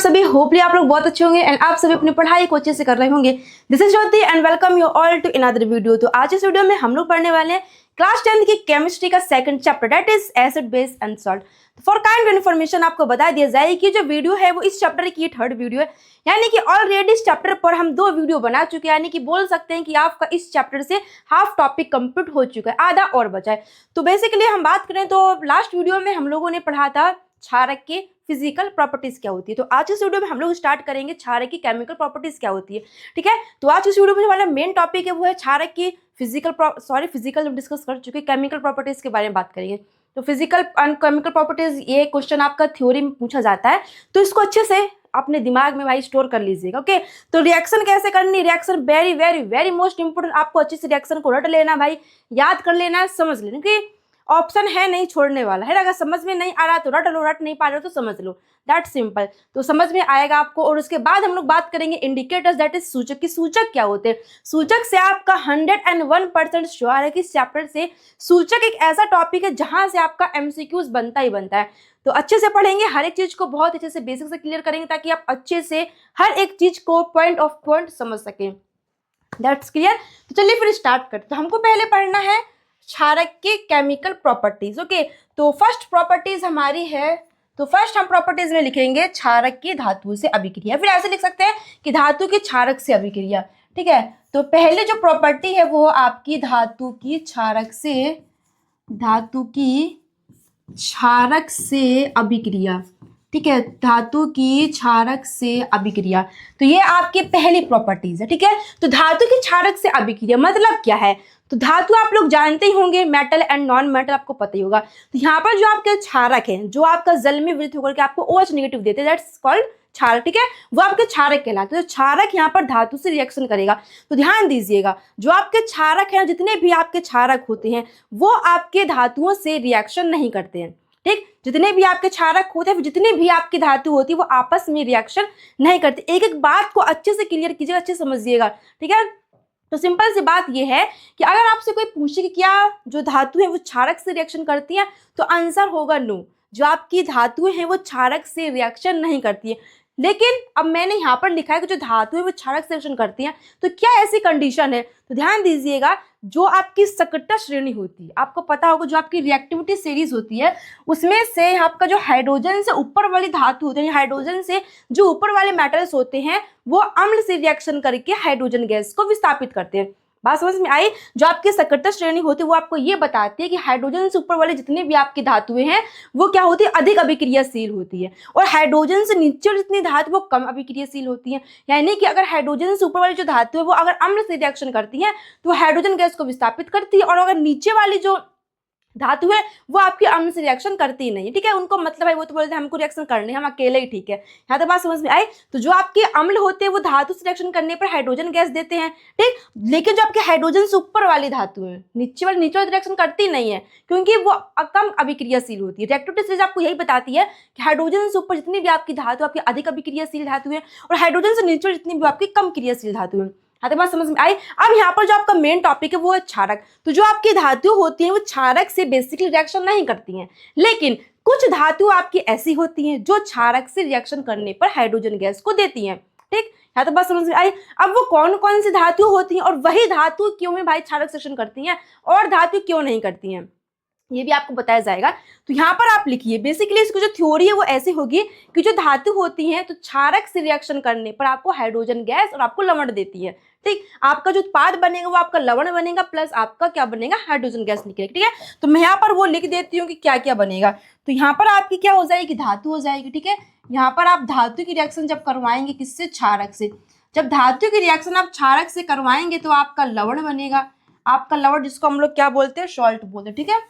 सभी, होपली आप लोग बहुत अच्छे होंगे एंड आप सभी अपनी पढ़ाई को अच्छे से कर रहे होंगे। This is Jyoti and welcome you all to another video. तो आज इस वीडियो में हम लोग पढ़ने वाले हैं क्लास 10 की केमिस्ट्री का second chapter, that is acid base and salt. For kind information आपको बता दिया जाए कि जो वीडियो है वो इस चैप्टर की थर्ड वीडियो है, यानी कि ऑलरेडी इस चैप्टर पर हम 2 वीडियो बना चुके हैं, यानी कि बोल सकते हैं कि आपका इस चैप्टर से हाफ टॉपिक कंप्लीट हो चुका है, आधा और बचा है। तो बेसिकली हम बात करें तो लास्ट वीडियो में हम लोगों ने पढ़ा था क्षारक के फिजिकल प्रॉपर्टीज क्या होती है। तो आज इस वीडियो में हम लोग स्टार्ट करेंगे क्षारक की केमिकल प्रॉपर्टीज क्या होती है। ठीक है, तो आज इस वीडियो में हमारा मेन टॉपिक है वो है क्षारक की फिजिकल हम डिस्कस कर चुके हैं, केमिकल प्रॉपर्टीज के बारे में बात करेंगे। तो फिजिकल एंड केमिकल प्रॉपर्टीज ये क्वेश्चन आपका थ्योरी में पूछा जाता है, तो इसको अच्छे से अपने दिमाग में भाई स्टोर कर लीजिएगा। ओके, तो रिएक्शन कैसे करनी, reaction very very very most important. आपको अच्छे से रिएक्शन को रट लेना भाई, याद कर लेना, समझ लेना कि ऑप्शन है नहीं छोड़ने वाला है। अगर समझ में नहीं आ रहा तो रट लो, रट नहीं पा रहे हो तो समझ लो, दैट सिंपल। तो समझ में आएगा आपको। और उसके बाद हम लोग बात करेंगे इंडिकेटर्स, दैट इज सूचक की सूचक क्या होते हैं। सूचक से आपका 101% श्योर है कि इस चैप्टर से सूचक एक ऐसा टॉपिक है जहां से आपका एमसीक्यूज बनता ही बनता है। तो अच्छे से पढ़ेंगे, हर एक चीज को बहुत अच्छे से बेसिक से क्लियर करेंगे ताकि आप अच्छे से हर एक चीज को पॉइंट ऑफ पॉइंट समझ सकें। That's clear. तो चलिए फिर स्टार्ट करते हैं। तो हमको पहले पढ़ना है क्षारक के केमिकल प्रॉपर्टीज। ओके, तो फर्स्ट प्रॉपर्टीज हमारी है, तो फर्स्ट हम प्रॉपर्टीज में लिखेंगे क्षारक की धातु से अभिक्रिया, फिर ऐसे लिख सकते हैं कि धातु की क्षारक से अभिक्रिया। ठीक है, तो पहले जो प्रॉपर्टी है वो आपकी धातु की क्षारक से अभिक्रिया। ठीक है, धातु की क्षारक से अभिक्रिया, तो ये आपकी पहली प्रॉपर्टीज है। ठीक है, तो धातु की क्षारक से अभिक्रिया मतलब क्या है। तो धातु आप लोग जानते ही होंगे, मेटल एंड नॉन मेटल आपको पता ही होगा। तो यहाँ पर जो आपके क्षारक है, जो आपका जल में वृत्त होकर के आपको OH नेगेटिव देते हैं, दैट्स कॉल्ड क्षारक। ठीक है, वो आपके क्षारक कहलाते हैं। तो क्षारक यहाँ पर धातु से रिएक्शन करेगा। तो ध्यान दीजिएगा, जो आपके क्षारक हैं, जितने भी आपके क्षारक होते हैं वो आपके धातुओं से रिएक्शन नहीं करते हैं। ठीक, जितने भी आपके क्षारक होते हैं, जितनी भी आपकी धातु होती है वो आपस में रिएक्शन नहीं करते। एक एक बात को अच्छे से क्लियर कीजिएगा, अच्छे से समझिएगा। ठीक है, तो सिंपल सी बात यह है कि अगर आपसे कोई पूछे कि क्या जो धातु है वो क्षारक से रिएक्शन करती है, तो आंसर होगा नो। जो आपकी धातुएं हैं वो क्षारक से रिएक्शन नहीं करती है। लेकिन अब मैंने यहाँ पर लिखा है कि जो धातु है वो क्षारक से रिएक्शन करती हैं, तो क्या ऐसी कंडीशन है। तो ध्यान दीजिएगा, जो आपकी सकटा श्रेणी होती है, आपको पता होगा जो आपकी रिएक्टिविटी सीरीज होती है, उसमें से आपका जो हाइड्रोजन से ऊपर वाली धातु होती है, हाइड्रोजन से जो ऊपर वाले मेटल्स होते हैं वो अम्ल से रिएक्शन करके हाइड्रोजन गैस को विस्थापित करते हैं। बात समझ में आई। जो आपकी सकटा श्रेणी होती है वो आपको ये बताती है कि हाइड्रोजन से ऊपर वाले जितनी भी आपकी धातुएं हैं वो क्या होती है, अधिक अभिक्रियाशील होती है, और हाइड्रोजन से नीचे जितनी धातु वो कम अभिक्रियाशील होती है। यानी कि अगर हाइड्रोजन से ऊपर वाली जो धातु है वो अगर अम्ल से रिएक्शन करती है तो हाइड्रोजन गैस को विस्थापित करती है, और अगर नीचे वाली जो धातु है वो आपकी अम्ल से रिएक्शन करती ही नहीं है। ठीक है, उनको मतलब है वो तो बोलते हैं हमको रिएक्शन करने, हम अकेले ही ठीक है। यहाँ तक बात समझ में आई। तो जो आपके अम्ल होते हैं वो धातु से रिएक्शन करने पर हाइड्रोजन गैस देते हैं। ठीक, लेकिन जो आपके हाइड्रोजन से ऊपर वाली धातु है, नीचे वाली रिएक्शन करती नहीं है, क्योंकि वो कम अभिक्रियाशील होती है। रिएक्टिविटी सीरीज आपको यही बताती है कि हाइड्रोजन से ऊपर जितनी भी आपकी धातु आपकी अधिक अभिक्रियाशील धातु है, और हाइड्रोजन से नीचे जितनी भी आपकी कम क्रियाशील धातु है। हाँ, तो बात समझ में आई। अब यहाँ पर जो आपका मेन टॉपिक है वो है क्षारक। तो जो आपकी धातु होती हैं वो क्षारक से बेसिकली रिएक्शन नहीं करती हैं, लेकिन कुछ धातु आपकी ऐसी होती हैं जो क्षारक से रिएक्शन करने पर हाइड्रोजन गैस को देती हैं। ठीक, यहाँ तो बात समझ में आई। अब वो कौन कौन सी धातु होती हैं और वही धातु क्यों में भाई क्षारक से रिएक्शन करती हैं और धातु क्यों नहीं करती हैं, ये भी आपको बताया जाएगा। तो यहाँ पर आप लिखिए, बेसिकली इसकी जो थ्योरी है वो ऐसी होगी कि जो धातु होती हैं तो क्षारक से रिएक्शन करने पर आपको हाइड्रोजन गैस और आपको लवण देती है। ठीक, आपका जो उत्पाद बनेगा वो आपका लवण बनेगा प्लस आपका क्या बनेगा, हाइड्रोजन गैस निकलेगी। ठीक है, तो मैं यहाँ पर वो लिख देती हूँ कि क्या क्या बनेगा। तो यहाँ पर आपकी क्या हो जाएगी, धातु हो जाएगी। ठीक है, यहाँ पर आप धातु की रिएक्शन जब करवाएंगे किससे, क्षारक से, जब धातु की रिएक्शन आप क्षारक से करवाएंगे तो आपका लवण बनेगा। आपका लवण जिसको हम लोग क्या बोलते हैं, सॉल्ट बोलते हैं। ठीक है,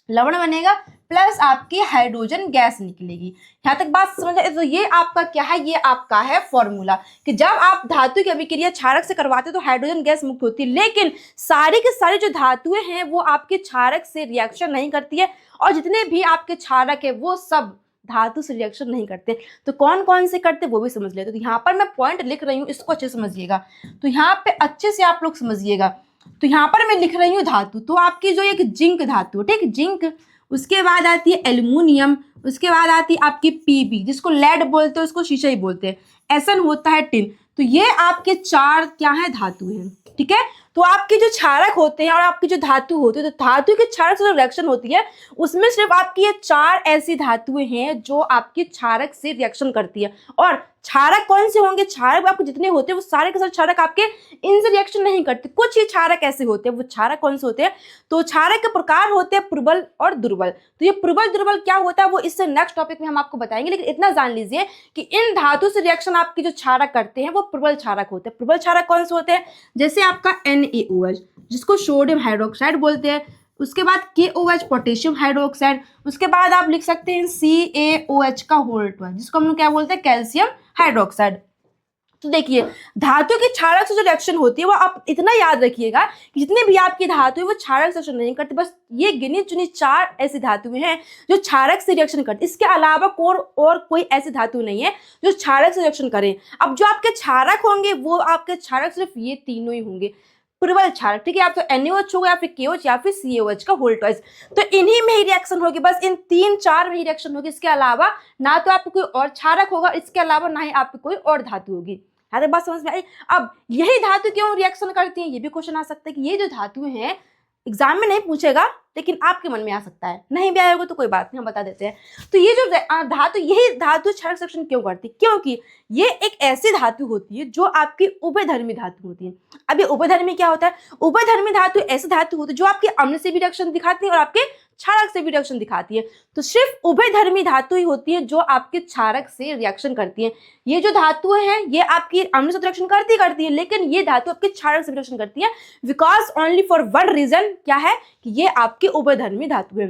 लवण बनेगा प्लस आपकी हाइड्रोजन गैस निकलेगी। यहाँ तक बात समझ आए। तो ये आपका क्या है, ये आपका है फॉर्मूला कि जब आप धातु की अभिक्रिया क्षारक से करवाते तो हाइड्रोजन गैस मुक्त होती है, लेकिन सारी की सारी जो धातुएं हैं वो आपके क्षारक से रिएक्शन नहीं करती है, और जितने भी आपके क्षारक है वो सब धातु से रिएक्शन नहीं करते। तो कौन कौन से करते वो भी समझ लेते। तो यहाँ पर मैं पॉइंट लिख रही हूँ, इसको अच्छे समझिएगा। तो यहाँ पे अच्छे से आप लोग समझिएगा। तो यहाँ पर मैं लिख रही हूँ धातु, तो आपकी जो एक जिंक धातु, ठीक, जिंक उसके बाद आती है एल्यूमिनियम, उसके बाद आती है आपकी पीबी, जिसको लेड बोलते हैं, उसको शीशा ही बोलते हैं। एसन होता है टिन। तो ये आपके 4 क्या है, धातु हैं, ठीक है। तो आपके जो क्षारक होते हैं और आपकी जो धातु होती है, तो धातु के क्षारक से जो रिएक्शन होती है उसमें सिर्फ आपकी ये 4 ऐसी धातुएं हैं जो आपकी क्षारक से रिएक्शन करती है। और क्षारक कौन से होंगे, क्षारक आपके जितने होते हैं वो सारे के सारे क्षारक आपके इनसे रिएक्शन नहीं करते, कुछ ही क्षारक ऐसे होते हैं। वो क्षारक कौन से होते हैं, तो क्षारक के प्रकार होते हैं प्रबल और दुर्बल। तो ये प्रबल दुर्बल क्या होता है वो इससे नेक्स्ट टॉपिक में हम आपको बताएंगे, लेकिन इतना जान लीजिए कि इन धातु से रिएक्शन आपकी जो क्षारक करते हैं वो प्रबल क्षारक होते हैं। प्रबल क्षारक कौन से होते हैं, जैसे आपका NaOH, जिसको सोडियम हाइड्रोक्साइड बोलते हैं। उसके बाद KOH, पोटेशियम हाइड्रोक्साइड। उसके बाद आप लिख सकते हैं CaOH का होल ट्वाइस, जिसको हम लोग क्या बोलते हैं, कैल्शियम हाइड्रोक्साइड। तो देखिए धातु की क्षारक से जो रिएक्शन होती है वो आप इतना याद रखिएगा कि जितने भी आपकी धातु है वो क्षारक से रिएक्शन नहीं करती, बस ये गिनी चुनी 4 ऐसी धातुएं हैं जो क्षारक से रिएक्शन करती है। इसके अलावा और कोई ऐसी धातु नहीं है जो क्षारक से रिएक्शन करें। अब जो आपके क्षारक होंगे वो आपके क्षारक सिर्फ ये तीनों ही होंगे, प्रबल क्षारक, ठीक है। आप तो NaOH होगा या फिर KOH या फिर CaOH का होल ट्वाइस। तो इन्हीं में ही रिएक्शन होगी, बस इन 3-4 में ही रिएक्शन होगी। इसके अलावा ना तो आपको कोई और क्षारक होगा, इसके अलावा ना ही आपको कोई और धातु होगी। तो बात समझ में आई। अब यही धातु क्यों रिएक्शन करती है, ये भी क्वेश्चन आ सकता है कि ये जो धातुएं हैं एग्जाम में नहीं पूछेगा लेकिन आपके मन में आ सकता है, नहीं भी आएगा तो कोई बात नहीं, हम बता देते हैं। तो ये जो धातु, यही धातु क्षारक रिएक्शन क्यों करती है, क्योंकि ये एक ऐसी धातु होती है जो आपकी उभयधर्मी धातु होती है। अब ये उभयधर्मी क्या होता है, उभयधर्मी धातु ऐसी धातु होती है जो आपके अम्ल से भी रिएक्शन दिखाती है और आपके क्षारक से भी रिएक्शन दिखाती है। तो सिर्फ उभयधर्मी धातु ही होती है जो आपके क्षारक से रिएक्शन करती है। ये जो धातुएं हैं ये आपकी अम्ल से रिएक्शन करती है, लेकिन ये धातु आपके क्षारक से रिएक्शन करती है because only for one reason, क्या है कि ये आपकी उभयधर्मी धातु है।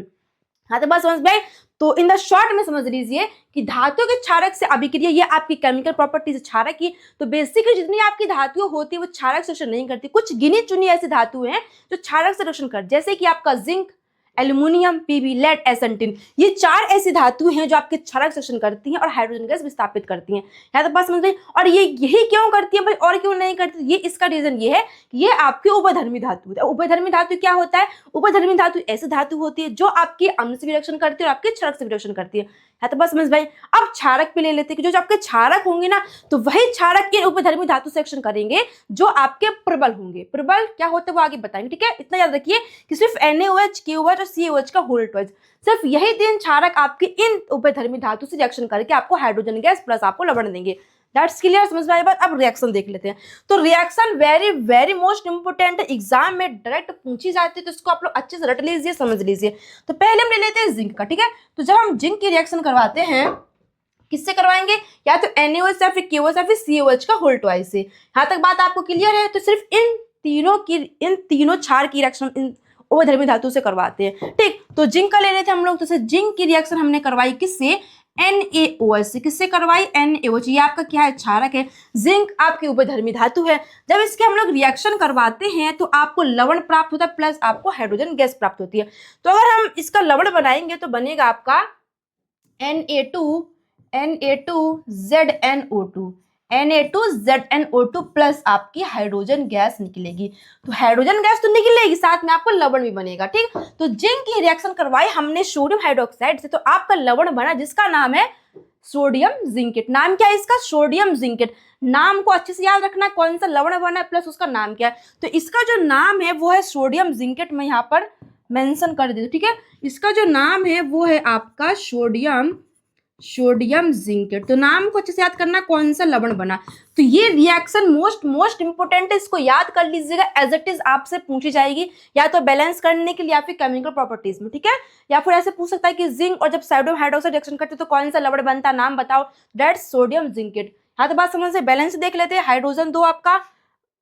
हाँ तो बात समझ में आई। तो इन द शॉर्ट में समझ लीजिए कि धातु के क्षारक से अभिक्रिया ये आपकी केमिकल प्रॉपर्टीज क्षारक की। तो बेसिकली जितनी आपकी धातुएं होती है वो क्षारक से रिएक्शन नहीं करती, कुछ गिनी चुनी ऐसी धातुएं हैं जो क्षारक से रिएक्शन करती, जैसे कि आपका जिंक, एल्यूमिनियम, पीबी, लेड, एसन, टिन। ये 4 ऐसी धातुएं हैं जो आपके क्षारक से रिएक्शन करती हैं और हाइड्रोजन गैस विस्थापित करती हैं। यहाँ तो बात समझ में। और ये यही क्यों करती है भाई, और क्यों नहीं करती, ये इसका रीजन ये है कि ये आपकी उभयधर्मी धातु है। उभयधर्मी धातु क्या होता है, उभयधर्मी धातु ऐसी धातु होती है जो आपके अम्ल से भी रिएक्शन करती है और आपके क्षारक से भी रिएक्शन करती है। तो बस समझ भाई। अब क्षारक पे ले लेते हैं कि जो आपके क्षारक होंगे ना, तो वही क्षारक के उभयधर्मी धातु से रिएक्शन करेंगे जो आपके प्रबल होंगे। प्रबल क्या होते हैं वो आगे बताएंगे, ठीक है। इतना याद रखिए कि सिर्फ NaOH, KOH और CaOH का होल ट्वाइस, सिर्फ यही 3 क्षारक आपके इन उभयधर्मी धातु से रिएक्शन करके आपको हाइड्रोजन गैस प्लस आपको लवण देंगे। दैट्स क्लियर, समझ में आई बात। अब रिएक्शन देख लेते हैं। तो reaction very very most important, exam में डायरेक्ट पूछी जाती है, तो इसको आप लोग अच्छे से रट लीजिए, समझ लीजिए। तो पहले हम ले लेते हैं जिंक का, ठीक है। तो जब हम जिंक की रिएक्शन करवाते हैं, किससे करवाएंगे, या तो NaOH या फिर KOH या फिर CaOH का होल ट्वाइस से। यहाँ तक बात आपको क्लियर है। तो सिर्फ इन तीनों क्षार की रिएक्शन इन उभयधर्मी धातु से करवाते हैं, ठीक। तो जिंक का ले लेते हैं हम लोग। तो जिंक की रिएक्शन हमने करवाई किससे, NaOH से। किससे करवाई, NaOH। ये आपका क्या है, क्षारक है। जिंक आपकी उभयधर्मी धातु है। जब इसके हम लोग रिएक्शन करवाते हैं तो आपको लवण प्राप्त होता है प्लस आपको हाइड्रोजन गैस प्राप्त होती है। तो अगर हम इसका लवण बनाएंगे तो बनेगा आपका Na2ZnO2 प्लस आपकी हाइड्रोजन गैस निकलेगी। तो हाइड्रोजन गैस तो निकलेगी, साथ में आपको लवण भी बनेगा, ठीक। तो जिंक की रिएक्शन करवाई हमने सोडियम हाइड्रोक्साइड से, तो आपका लवण बना जिसका नाम है सोडियम जिंकेट। नाम क्या है इसका, सोडियम जिंकेट। नाम को अच्छे से याद रखना, कौन सा लवण बना है प्लस उसका नाम क्या है। तो इसका जो नाम है वो है सोडियम जिंकेट, मैं यहाँ पर मेंशन कर देती हूँ, ठीक है। इसका जो नाम है वो है आपका सोडियम जिंकेट। तो नाम को अच्छे से याद करना, कौन सा लवण बना। तो ये रिएक्शन मोस्ट इंपोर्टेंट है, इसको याद कर लीजिएगा। एज इट इज आपसे पूछी जाएगी, या तो बैलेंस करने के लिए या फिर केमिकल प्रॉपर्टीज में, ठीक है। या फिर ऐसे पूछ सकता है कि जिंक और जब सोडियम हाइड्रोक्साइड रिएक्शन करते तो कौन सा लवण बनता, नाम बताओ। That's sodium zincate. हाँ तो बात समझ से, बैलेंस देख लेते हैं। हाइड्रोजन 2 आपका,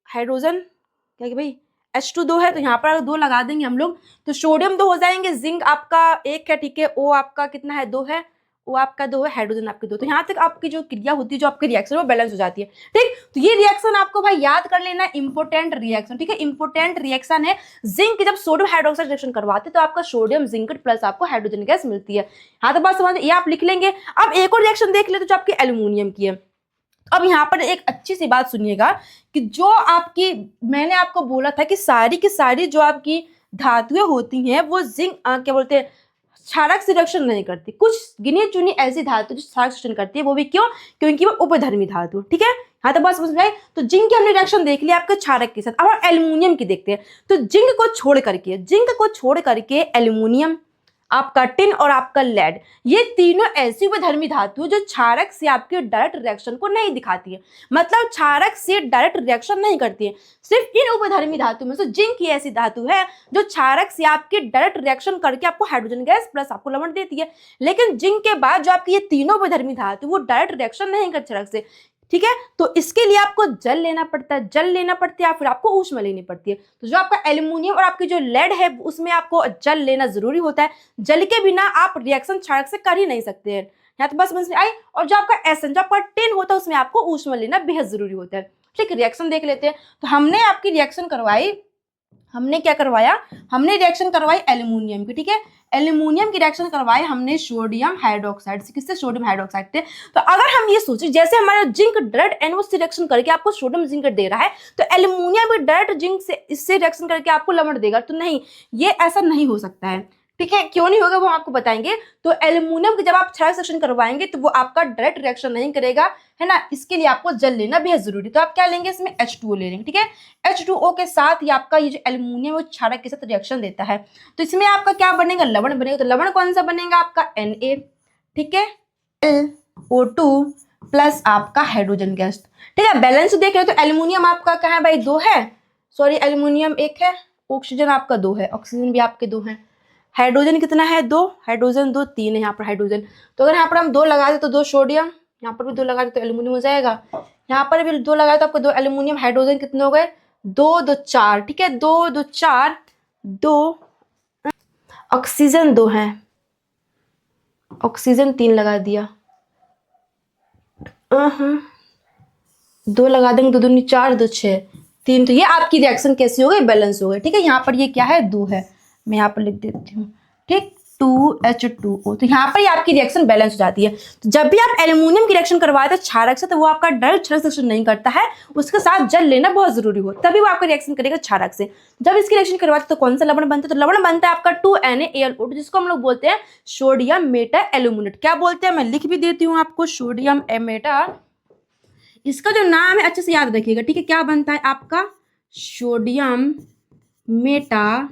हाइड्रोजन क्या कि भाई H2 है, तो यहाँ पर 2 लगा देंगे हम लोग, तो सोडियम 2 हो जाएंगे। जिंक आपका 1 है, ठीक है। O आपका कितना है, 2 है। वो आपका 2 है, हाइड्रोजन आपके 2। तो यहाँ तक आपकी जो क्रिया होती है, जो आपकी रिएक्शन वो बैलेंस हो जाती है, ठीक। तो ये रिएक्शन आपको भाई याद कर लेना, इंपोर्टेंट रिएक्शन, ठीक है। इंपोर्टेंट रिएक्शन है। जिंक जब सोडियम हाइड्रोक्साइड रिएक्शन करवाते तो आपका सोडियम जिंकेट प्लस आपको हाइड्रोजन गैस मिलती है। हाँ तो बात समझ, ये आप लिख लेंगे। अब एक और रिएक्शन देख लेते जो आपकी एल्यूमिनियम की है। अब यहाँ पर एक अच्छी सी बात सुनिएगा कि जो आपकी, मैंने आपको बोला था कि सारी की सारी जो आपकी धातुएं होती हैं वो जिंक क्या बोलते हैं, क्षारक से रिएक्शन नहीं करती। कुछ गिनी चुनी ऐसी धातु जो क्षारक से रिएक्शन करती है, वो भी क्यों? क्योंकि वो उपधर्मी धातु, ठीक है। हाँ तो बस समझ में आए। तो जिंक की हमने रिएक्शन देख लिया आपके क्षारक के साथ। अब हम एल्यूमिनियम की देखते हैं। तो जिंक को छोड़ करके एल्यूमिनियम, आपका टिन और आपका लेड, ये तीनों ऐसी उपधर्मी धातु जो क्षारक से आपके डायरेक्ट रिएक्शन को नहीं दिखाती है, मतलब क्षारक से डायरेक्ट रिएक्शन नहीं करती है। सिर्फ इन उपधर्मी धातु में से जिंक की ऐसी धातु है जो क्षारक से आपके डायरेक्ट रिएक्शन करके आपको हाइड्रोजन गैस प्लस आपको लवण देती है। लेकिन जिंक के बाद जो आपकी ये तीनों उपधर्मी धातु वो डायरेक्ट रिएक्शन नहीं करती क्षारक से, ठीक है। तो इसके लिए आपको जल लेना पड़ता है या फिर आपको ऊष्मा लेनी पड़ती है। तो जो आपका एल्यूमिनियम और आपकी जो लेड है उसमें आपको जल लेना जरूरी होता है। जल के बिना आप रिएक्शन क्षारक से कर ही नहीं सकते हैं। यहाँ तो बस समझ में आई। और जो आपका एसन, जो आपका टिन होता है, उसमें आपको ऊष्मा लेना बेहद जरूरी होता है। ठीक, रिएक्शन देख लेते हैं। तो हमने आपकी रिएक्शन करवाई, हमने क्या करवाया, हमने रिएक्शन करवाई एल्यूमिनियम की, ठीक है। एल्यूमिनियम की रिएक्शन करवाई हमने सोडियम हाइड्रोक्साइड से। किससे? सोडियम हाइड्रोक्साइड से। तो अगर हम ये सोचें जैसे हमारा जिंक डायरेक्ट एनओ से रिएक्शन करके आपको सोडियम जिंक दे रहा है, तो एल्यूमिनियम भी डायरेक्ट जिंक से इससे रिएक्शन करके आपको लवण देगा, तो नहीं, ये ऐसा नहीं हो सकता है, ठीक है। क्यों नहीं होगा वो आपको बताएंगे। तो एल्यूमिनियम की जब आप क्षारक रिएक्शन करवाएंगे तो वो आपका डायरेक्ट रिएक्शन नहीं करेगा, है ना। इसके लिए आपको जल लेना बेहद जरूरी। तो आप क्या लेंगे, इसमें H2O ले लेंगे, ठीक है। H2O के साथ ही आपका ये जो एल्यूमिनियम वो क्षारक के साथ रिएक्शन देता है, तो इसमें आपका क्या बनेगा, लवण बनेगा। तो लवण कौन सा बनेगा, आपका Na, ठीक है, LO2 प्लस आपका हाइड्रोजन गैस, ठीक है। बैलेंस देख रहे हो तो एल्यूमिनियम आपका कहाँ है भाई, 2 है, सॉरी एल्यूमिनियम 1 है, ऑक्सीजन आपका 2 है, ऑक्सीजन भी आपके 2 है, हाइड्रोजन कितना है, 2, हाइड्रोजन 2, 3 है यहाँ पर हाइड्रोजन। तो अगर यहाँ पर हम 2 लगा दे तो 2 सोडियम, यहाँ पर भी 2 लगा दे तो एल्यूमिनियम हो जाएगा, यहाँ पर भी 2 लगा दे तो आपको 2 एल्यूमिनियम, हाइड्रोजन कितने हो गए, 2 2 4, ठीक है, 2 2 4, 2 ऑक्सीजन 2 है, ऑक्सीजन 3 लगा दिया, 2 लगा देंगे, 2 2 4, 2 6, 3। तो ये आपकी रिएक्शन कैसी हो गई, बैलेंस हो गई, ठीक है। यहाँ पर ये क्या है, 2 है, मैं यहाँ पर लिख देती हूँ, ठीक, 2H2O। तो यहाँ पर ये आपकी रिएक्शन बैलेंस हो जाती है। तो जब भी आप एल्यूमिनियम की रिएक्शन करवाते हैं क्षारक से, तो वो आपका डायरेक्ट क्षारक रिएक्शन नहीं करता है, उसके साथ जल लेना बहुत जरूरी हो, तभी वो आपका रिएक्शन करेगा क्षारक से। जब इसकी रिएक्शन करवाते तो कौन सा लवण बनता है, तो लवण बनता है आपका 2NaAlO2, जिसको हम लोग बोलते हैं सोडियम मेटा एल्यूमिनेट। क्या बोलते हैं, मैं लिख भी देती हूँ आपको, सोडियम मेटा, इसका जो नाम है अच्छे से याद रखिएगा, ठीक है। क्या बनता है आपका, सोडियम मेटा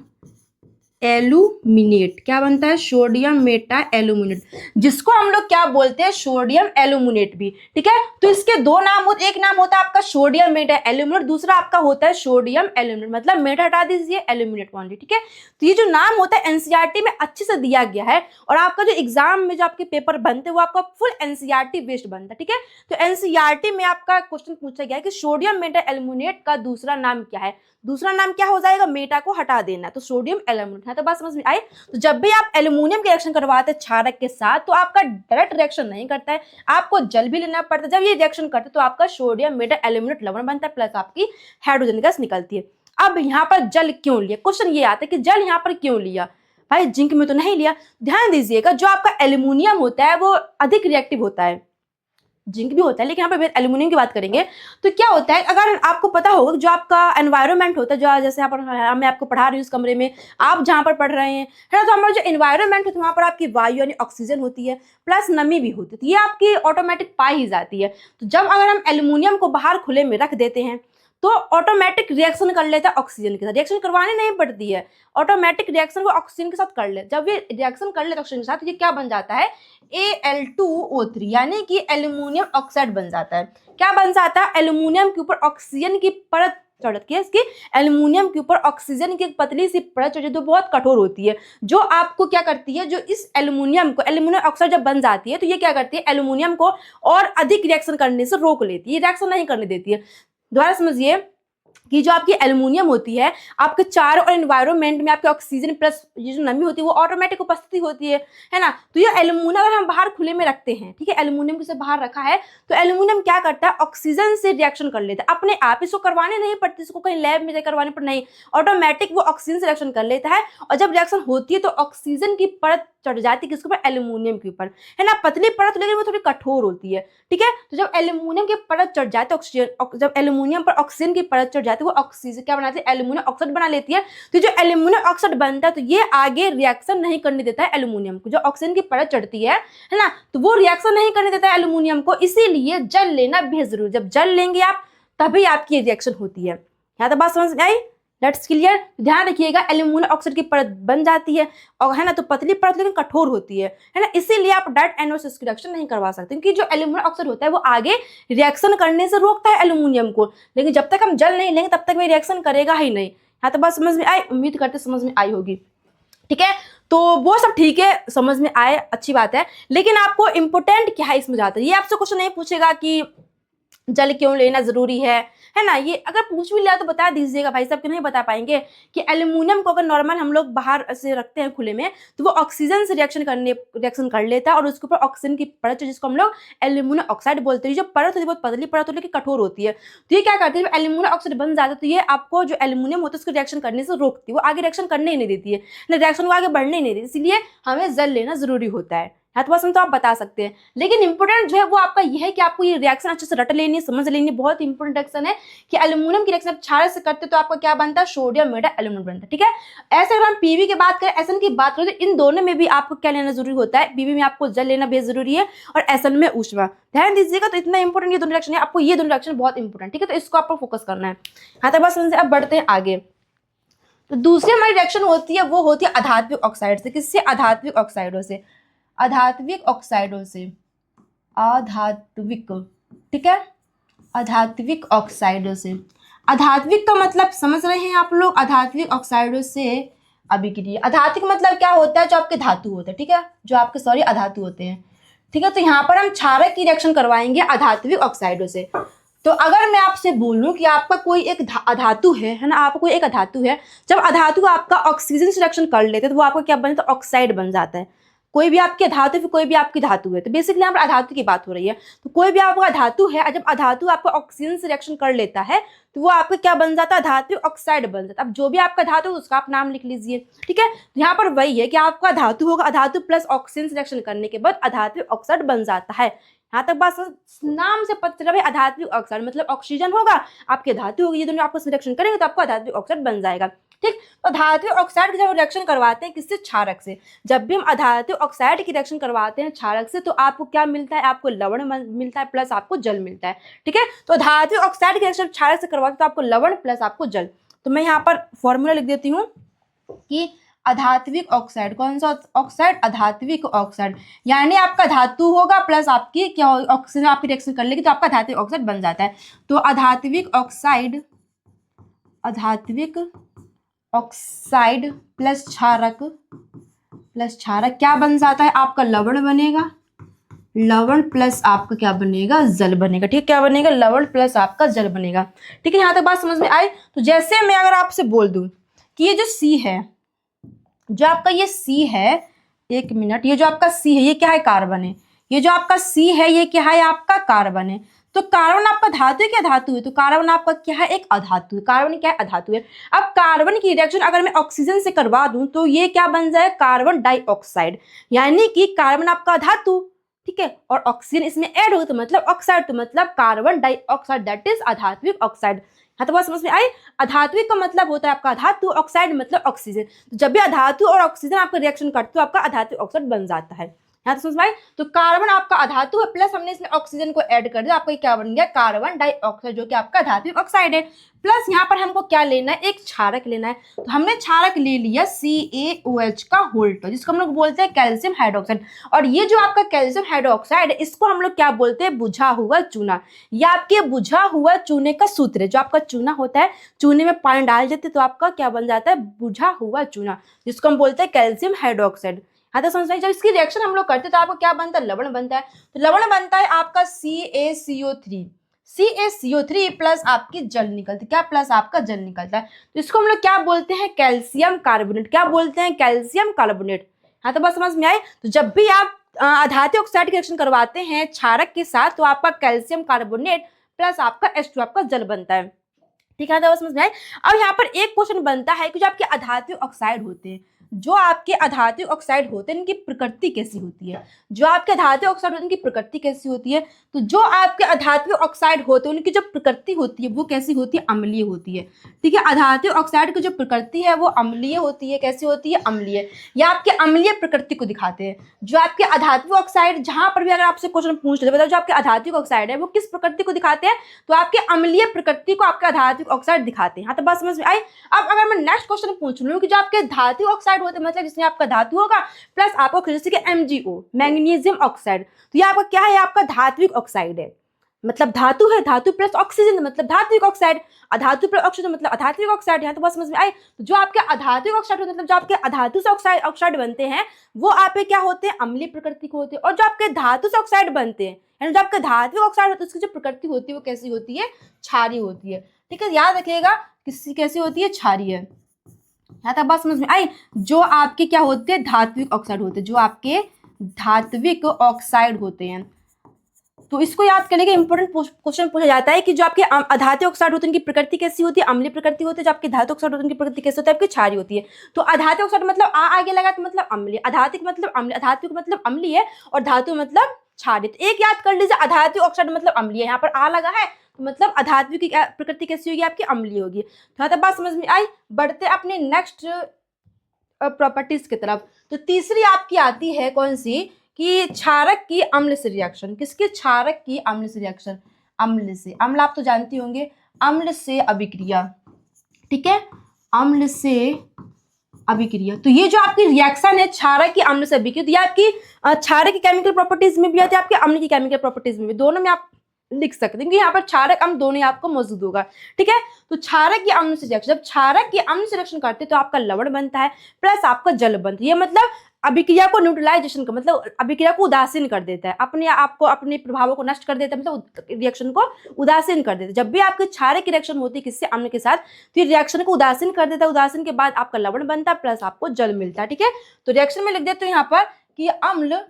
एल्यूमिनेट। क्या बनता है, सोडियम मेटा एल्यूमिनेट, जिसको हम लोग क्या बोलते हैं, सोडियम एल्यूमिनेट भी, ठीक है। तो इसके 2 नाम होते, एक नाम होता है आपका सोडियम मेटा एल्यूमिनेट, दूसरा आपका होता है सोडियम एल्यूमिनेट, मतलब मेटा हटा दीजिए, एल्यूमिनेट ओनली, ठीक है। तो ये जो नाम होता है एनसीईआरटी में अच्छे से दिया गया है, और आपका जो एग्जाम में जो आपके पेपर बनते हैं वो आपका फुल एनसीईआरटी बेस्ड बनता है, ठीक है। तो एनसीईआरटी में आपका क्वेश्चन पूछा गया है कि सोडियम मेटा एल्यूमिनेट का दूसरा नाम क्या है, दूसरा नाम क्या हो जाएगा, मेटा को हटा देना, तो सोडियम एल्यूमिनेट है। तो बात समझ में आई। तो जब भी आप एल्यूमिनियम की रिएक्शन करवाते हैं क्षारक के साथ, तो आपका डायरेक्ट रिएक्शन नहीं करता है, आपको जल भी लेना पड़ता है। जब ये रिएक्शन करते हैं तो आपका सोडियम मेटा एल्यूमिनेट लवण बनता है, प्लस आपकी हाइड्रोजन गैस निकलती है। अब यहाँ पर जल क्यों लिया, क्वेश्चन ये आता है कि जल यहाँ पर क्यों लिया, भाई जिंक में तो नहीं लिया। ध्यान दीजिएगा, जो आपका एल्यूमिनियम होता है वो अधिक रिएक्टिव होता है, जिंक भी होता है, लेकिन यहाँ पे एल्यूमिनियम की बात करेंगे। तो क्या होता है, अगर आपको पता होगा जो आपका एनवायरनमेंट होता है, जो जैसे यहाँ पर मैं आपको पढ़ा रही हूँ इस कमरे में, आप जहाँ पर पढ़ रहे हैं, है ना, तो हमारा जो एनवायरनमेंट है वहाँ पर आपकी वायु यानी ऑक्सीजन होती है, प्लस नमी भी होती है, तो ये आपकी ऑटोमेटिक पाई ही जाती है। तो जब अगर हम एल्यूमिनियम को बाहर खुले में रख देते हैं तो ऑटोमेटिक रिएक्शन कर लेता है ऑक्सीजन के साथ, रिएक्शन करवानी नहीं पड़ती है, ऑटोमेटिक रिएक्शन वो ऑक्सीजन के साथ कर ले। जब ये रिएक्शन कर लेता है ऑक्सीजन के साथ, ये क्या बन जाता है, Al2O3, यानी कि एल्यूमिनियम ऑक्साइड बन जाता है। क्या बन जाता है, एल्यूमिनियम के ऊपर ऑक्सीजन की परत चढ़ती है, इसकी एल्यूमिनियम के ऊपर ऑक्सीजन की एक पतली सी परत चढ़ती है जो बहुत कठोर होती है, जो आपको क्या करती है, जो इस एल्यूमिनियम को, एल्यूमिनियम ऑक्साइड जब बन जाती है तो ये क्या करती है, एल्यूमिनियम को और अधिक रिएक्शन करने से रोक लेती है, रिएक्शन नहीं करने देती है। दोबारा समझिए कि जो आपकी एल्यूमिनियम होती है, आपके चारों और एनवायरनमेंट में आपके ऑक्सीजन प्लस ये जो नमी होती है वो ऑटोमेटिक उपस्थिति होती है ना। तो ये एल्यूमिनियम अगर हम बाहर खुले में रखते हैं, ठीक है, एल्यूमिनियम को से बाहर रखा है, तो एल्यूमिनियम क्या करता है, ऑक्सीजन से रिएक्शन कर लेता है अपने आप, इसको करवाने नहीं पड़ती, इसको कहीं लैब में करवाने पर नहीं, ऑटोमेटिक वो ऑक्सीजन से रिएक्शन कर लेता है। और जब रिएक्शन होती है तो ऑक्सीजन की परत चढ़ जाती है किसके ऊपर, एल्यूमिनियम के ऊपर, है ना, पतली परत लेकिन वो थोड़ी कठोर होती है, ठीक है। तो जब एल्यूमिनियम की परत चढ़ जाती है ऑक्सीजन, जब एल्यूमिनियम पर ऑक्सीजन की परत चढ़ जाती है वो ऑक्सीजन क्या बनाती है, एल्यूमिनियम ऑक्साइड बना लेती है। तो जो एल्यूमिनियम ऑक्साइड बनता है तो ये आगे रिएक्शन नहीं करने देता है एल्यूमिनियम को, जो ऑक्सीजन की परत चढ़ती है ना, तो वो रिएक्शन नहीं करने देता है एल्यूमिनियम को, इसीलिए जल लेना बेहद जरूरी। जब जल लेंगे आप तभी आपकी रिएक्शन होती है। यहाँ तो बात समझ में आई, लेट्स क्लियर। ध्यान रखिएगा, एल्यूमिनियम ऑक्साइड की परत बन जाती है और है ना, तो पतली परत लेकिन कठोर होती है ना, इसीलिए आप डायरेक्ट NO से इसकी रिएक्शन नहीं करवा सकते, क्योंकि जो एल्यूमिनियम ऑक्साइड होता है वो आगे रिएक्शन करने से रोकता है एल्यूमिनियम को, लेकिन जब तक हम जल नहीं लेंगे तब तक वो रिएक्शन करेगा ही नहीं। यहाँ तो बात समझ में आई, उम्मीद करते समझ में आई होगी, ठीक है। तो वो सब ठीक है, समझ में आए, अच्छी बात है, लेकिन आपको इंपोर्टेंट क्या है इसमें जाता है, ये आपसे क्वेश्चन नहीं पूछेगा कि जल क्यों लेना जरूरी है ना, ये अगर पूछ भी लिया तो बता दीजिएगा भाई साहब, क्यों नहीं बता पाएंगे कि एल्यूमिनियम को अगर नॉर्मल हम लोग बाहर से रखते हैं खुले में तो वो ऑक्सीजन से रिएक्शन कर लेता है और उसके ऊपर ऑक्सीजन की परत जिसको हम लोग एल्यूमिनियम ऑक्साइड बोलते हैं, जो परत होती है बहुत पतली परत होती है, कठोर होती है, तो ये क्या करती है, एल्यूमिनियम ऑक्साइड बन जाता है तो ये आपको जो एल्यूमिनियम होता है उसको रिएक्शन करने से रोकती है, वो आगे रिएक्शन करने ही नहीं देती है, रिएक्शन को आगे बढ़ने ही नहीं देती, इसलिए हमें जल लेना जरूरी होता है। तो आप बता सकते हैं, लेकिन इंपोर्टेंट जो है वो आपका ये है कि आपको ये रिएक्शन अच्छे से रट लेनी, समझ लेनी, बहुत इंपोर्टेंट रिएक्शन है कि एल्यूमिनियम की रिएक्शन आप क्षार से करते तो आपका क्या बनता है, सोडियम मेटा एल्यूमिनियम बनता है, ठीक है। ऐसे अगर हम पीवी की बात करें, एसएन की बात करें, तो इन दोनों में भी आपको क्या लेना जरूरी होता है, पीवी में आपको जल लेना बेहद जरूरी है और एसएन में ऊष्मा। ध्यान दीजिएगा, तो इतना इंपोर्टेंट ये दोनों रिएक्शन है, आपको ये दोनों रिएक्शन बहुत इंपोर्टेंट, ठीक है, तो इसको आपको फोकस करना है। हाँ, तो बस अब बढ़ते हैं आगे। तो दूसरी हमारी रिएक्शन होती है वो होती है अधात्विक ऑक्साइड से। किससे, अधात्विक ऑक्साइडों से, अधात्विक ऑक्साइडों से, अधात्विक, ठीक है, अधात्विक ऑक्साइडों से। अधात्विक का मतलब समझ रहे हैं आप लोग, अधात्विक ऑक्साइडों से अभिक्रिया। अधात्विक मतलब क्या होता है, जो आपके धातु होते हैं, ठीक है, जो आपके अधातु होते हैं, ठीक है। तो यहाँ पर हम क्षारक की रिएक्शन करवाएंगे अधात्विक ऑक्साइडों से। तो अगर मैं आपसे बोलूं कि आपका कोई एक अधातु है ना, आपका कोई एक अधातु है, जब अधातु आपका ऑक्सीजन से रिएक्शन कर लेते हैं तो वो आपका क्या बनता है, ऑक्साइड बन जाता है। कोई भी आपके धातु है, कोई भी आपकी धातु है, तो बेसिकली यहाँ पर अधातु की बात हो रही है। तो कोई भी आपका धातु है, जब अधातु आपका ऑक्सीजन से रिएक्शन कर लेता है तो वो आपका क्या बन जाता है, धातु ऑक्साइड बन जाता है। अब जो भी आपका धातु है उसका आप नाम लिख लीजिए, ठीक है। तो यहाँ पर वही है कि आपका धातु होगा, अधातु प्लस ऑक्सीजन से रिएक्शन करने के बाद अधातु ऑक्साइड बन जाता है। यहाँ तक बात नाम से पता चला भाई, अधात्विक ऑक्साइड मतलब ऑक्सीजन होगा, आपके धातु होगी, ये दोनों आपस में रिएक्शन करेंगे तो आपको अधात्विक ऑक्साइड बन जाएगा, ठीक। तो धात्विक ऑक्साइड की जब रिएक्शन करवाते हैं किससे, क्षारक से, जब भी हम अधात्विक ऑक्साइड की रिएक्शन करवाते हैं क्षारक से तो आपको क्या मिलता है, आपको लवण मिलता है प्लस आपको जल मिलता है, ठीक है। तो धात्विक ऑक्साइड की रिएक्शन क्षारक से करवाते तो आपको लवण प्लस आपको जल। तो मैं यहाँ पर फॉर्मूला लिख देती हूँ कि अधात्विक ऑक्साइड, कौन सा ऑक्साइड, अधात्विक ऑक्साइड, यानी आपका धातु होगा प्लस आपकी क्या ऑक्सीजन आपकी रिएक्शन कर लेगी तो आपका धात्विक ऑक्साइड बन जाता है। तो अधात्विक ऑक्साइड, अधात्विक ऑक्साइड प्लस क्षारक, क्या बन जाता है, आपका लवण बनेगा, लवण प्लस आपका क्या बनेगा, जल बनेगा, ठीक है। क्या बनेगा, लवण प्लस आपका जल बनेगा, ठीक है। यहाँ तक बात समझ में आई। तो जैसे मैं अगर आपसे बोल दूं कि ये जो सी है, जो आपका ये सी है, एक मिनट, ये जो आपका सी है ये क्या है, कार्बन है, ये जो आपका सी है ये क्या है, आपका कार्बन है। तो कार्बन आपका धातु है क्या, धातु है, तो कार्बन आपका क्या है, एक अधातु है। कार्बन क्या है, अधातु है। अब कार्बन की रिएक्शन अगर मैं ऑक्सीजन से करवा दूं तो ये क्या बन जाए, कार्बन डाइऑक्साइड, यानी कि कार्बन आपका धातु, ठीक है, और ऑक्सीजन इसमें ऐड हो तो मतलब ऑक्साइड, तो मतलब कार्बन डाइऑक्साइड, दैट इज अधात्विक ऑक्साइड। हाँ, तो बात समझ में आई। अधात्विक का मतलब होता है आपका धातु, ऑक्साइड मतलब ऑक्सीजन। तो जब भी अधातु और ऑक्सीजन आपका रिएक्शन करते तो आपका अधात्विक ऑक्साइड बन जाता है। यहाँ तो समझ में आई। तो कार्बन आपका अधातु है प्लस हमने इसमें ऑक्सीजन को ऐड कर दिया, आपका क्या बन गया, कार्बन डाइऑक्साइड, जो कि आपका धात्विक ऑक्साइड है। प्लस यहाँ पर हमको क्या लेना है, एक क्षारक लेना है। तो हमने क्षारक ले लिया CaOH का होल्ट, जिसको हम लोग बोलते हैं कैल्शियम हाइड्रोक्साइड। और ये जो आपका कैल्शियम हाइड्रोक्साइड है इसको हम लोग क्या बोलते हैं, बुझा हुआ चूना। ये आपके बुझा हुआ चूने का सूत्र है। जो आपका चूना होता है, चूने में पानी डाल देते तो आपका क्या बन जाता है, बुझा हुआ चूना, जिसको हम बोलते हैं कैल्शियम हाइड्रोक्साइड। हाँ, तो समझ, जब इसकी रिएक्शन हम लोग करते हैं तो आपको क्या बनता है, लवण बनता है। तो लवण बनता है आपका CaCO3 प्लस आपकी जल निकलती, क्या प्लस आपका जल निकलता है। तो इसको हम लोग क्या बोलते हैं, कैल्शियम कार्बोनेट। क्या बोलते हैं, कैल्शियम कार्बोनेट। हाँ, तो बस समझ में आए। तो जब भी आप अधात्विक ऑक्साइड की रिएक्शन करवाते हैं क्षारक के साथ तो आपका कैल्शियम कार्बोनेट प्लस आपका H2 आपका जल बनता है, ठीक है, तो समझ में आए। अब यहाँ पर एक क्वेश्चन बनता है कि जो आपके आधात्विक ऑक्साइड होते हैं, जो आपके आधात्विक ऑक्साइड होते हैं इनकी प्रकृति कैसी होती है, जो आपके आधात्विक ऑक्साइड होते हैं इनकी प्रकृति कैसी होती है। तो जो आपके आधात्विक ऑक्साइड होते हैं उनकी जो प्रकृति होती है वो कैसी होती है, अम्लीय होती है। ठीक है, आधात्विक ऑक्साइड की जो प्रकृति है वो अम्लीय होती है। कैसी होती है, अम्लीय। या आपके अम्लीय प्रकृति को दिखाते हैं। जो आपके आधात्विक ऑक्साइड, जहां पर भी अगर आपसे क्वेश्चन पूछ ले, बताओ जो आपके आधात्विक ऑक्साइड है वो किस प्रकृति को दिखाते हैं, तो आपके अम्लीय प्रकृति को आपके आधात्विक ऑक्साइड दिखाते हैं। हाँ, तो बात समझ में आई। अब अगर मैं नेक्स्ट क्वेश्चन पूछ लूँ कि जो आपके धात्विक ऑक्साइड होते हैं, मतलब जिसमें आपका धातु होगा प्लस आपको जैसे कि MgO मैग्नीशियम ऑक्साइड, तो ये आपका क्या है, आपका धात्विक ऑक्साइड है। मतलब धातु है, धातु प्लस ऑक्सीजन मतलब धात्विक ऑक्साइड, अधातु प्लस ऑक्सीजन मतलब अधात्विक ऑक्साइड। यहाँ तो बात समझ में आई। तो जो आपके अधात्विक ऑक्साइड होते हैं, मतलब जो आपके अधातु से ऑक्साइड बनते हैं वो आपके क्या होते हैं, अम्लीय प्रकृति के होते हैं। और जो आपके धातु से ऑक्साइड बनते हैं, यानी जो आपके धात्विक ऑक्साइड होते हैं उसकी जो प्रकृति होती है वो कैसी होती है, क्षारीय होती है। ठीक है, याद रखिएगा किसकी कैसी होती है, क्षारीय। यहाँ तक बात समझ में आई। जो आपके क्या होते हैं, धात्विक ऑक्साइड होते हैं, जो आपके धात्विक ऑक्साइड होते हैं। तो इसको याद करने के इंपॉर्टेंट क्वेश्चन पूछा जाता है कि जो आपके अधात्विक ऑक्साइड होते हैं उनकी प्रकृति कैसी होती है, अम्लीय प्रकृति होती है। जो आपके धातु ऑक्साइड होते हैं उनकी प्रकृति कैसी होती है, आपकी क्षारीय होती है। तो अधात्विक ऑक्साइड मतलब आगे लगा तो मतलब अम्लीय, अधात्विक मतलब अम्लीय, अधात्विक मतलब अम्लीय है और धातु मतलब क्षारीय। तो एक याद कर लीजिए, अधात्विक ऑक्साइड मतलब अम्लीय, यहाँ पर आ लगा है तो मतलब अधात्विक की प्रकृति कैसी होगी, आपकी अम्लीय होगी। तो यहाँ तक बात समझ में आई। बढ़ते अपने नेक्स्ट प्रॉपर्टीज की तरफ। तो तीसरी आपकी आती है कौन सी, कि क्षारक की अम्ल से रिएक्शन। किसके, क्षारक की अम्ल से रिएक्शन। अम्ल से, अम्ल आप तो जानते होंगे, अम्ल से अभिक्रिया। ठीक है, अम्ल से अभिक्रिया। तो ये जो आपकी रिएक्शन है क्षारक की अम्ल से अभिक्रिया, तो ये आपकी क्षारक की केमिकल प्रॉपर्टीज में भी आती है, आपके अम्ल की केमिकल प्रॉपर्टीज में भी, दोनों में आप लिख सकते हैं क्योंकि यहाँ पर क्षारक अम्ल दोनों ही आपको मौजूद होगा। ठीक है, तो क्षारक की अम्ल से रिएक्शन, जब क्षारक की अम्ल से रिएक्शन करते हैं तो आपका लवण बनता है प्लस आपका जल बनता है। ये मतलब अभिक्रिया को न्यूट्रलाइजेशन का मतलब अभिक्रिया को उदासीन कर देता है, अपने आपको अपने प्रभावों को नष्ट कर देता है, मतलब रिएक्शन को उदासीन कर देता है। जब भी आपके क्षारक की रिएक्शन होती है किससे, अम्ल के साथ, तो ये रिएक्शन को उदासीन कर देता है। उदासीन के बाद आपका लवण बनता है प्लस आपको जल मिलता है। ठीक है, तो रिएक्शन में लिख देते हैं यहाँ पर कि अम्ल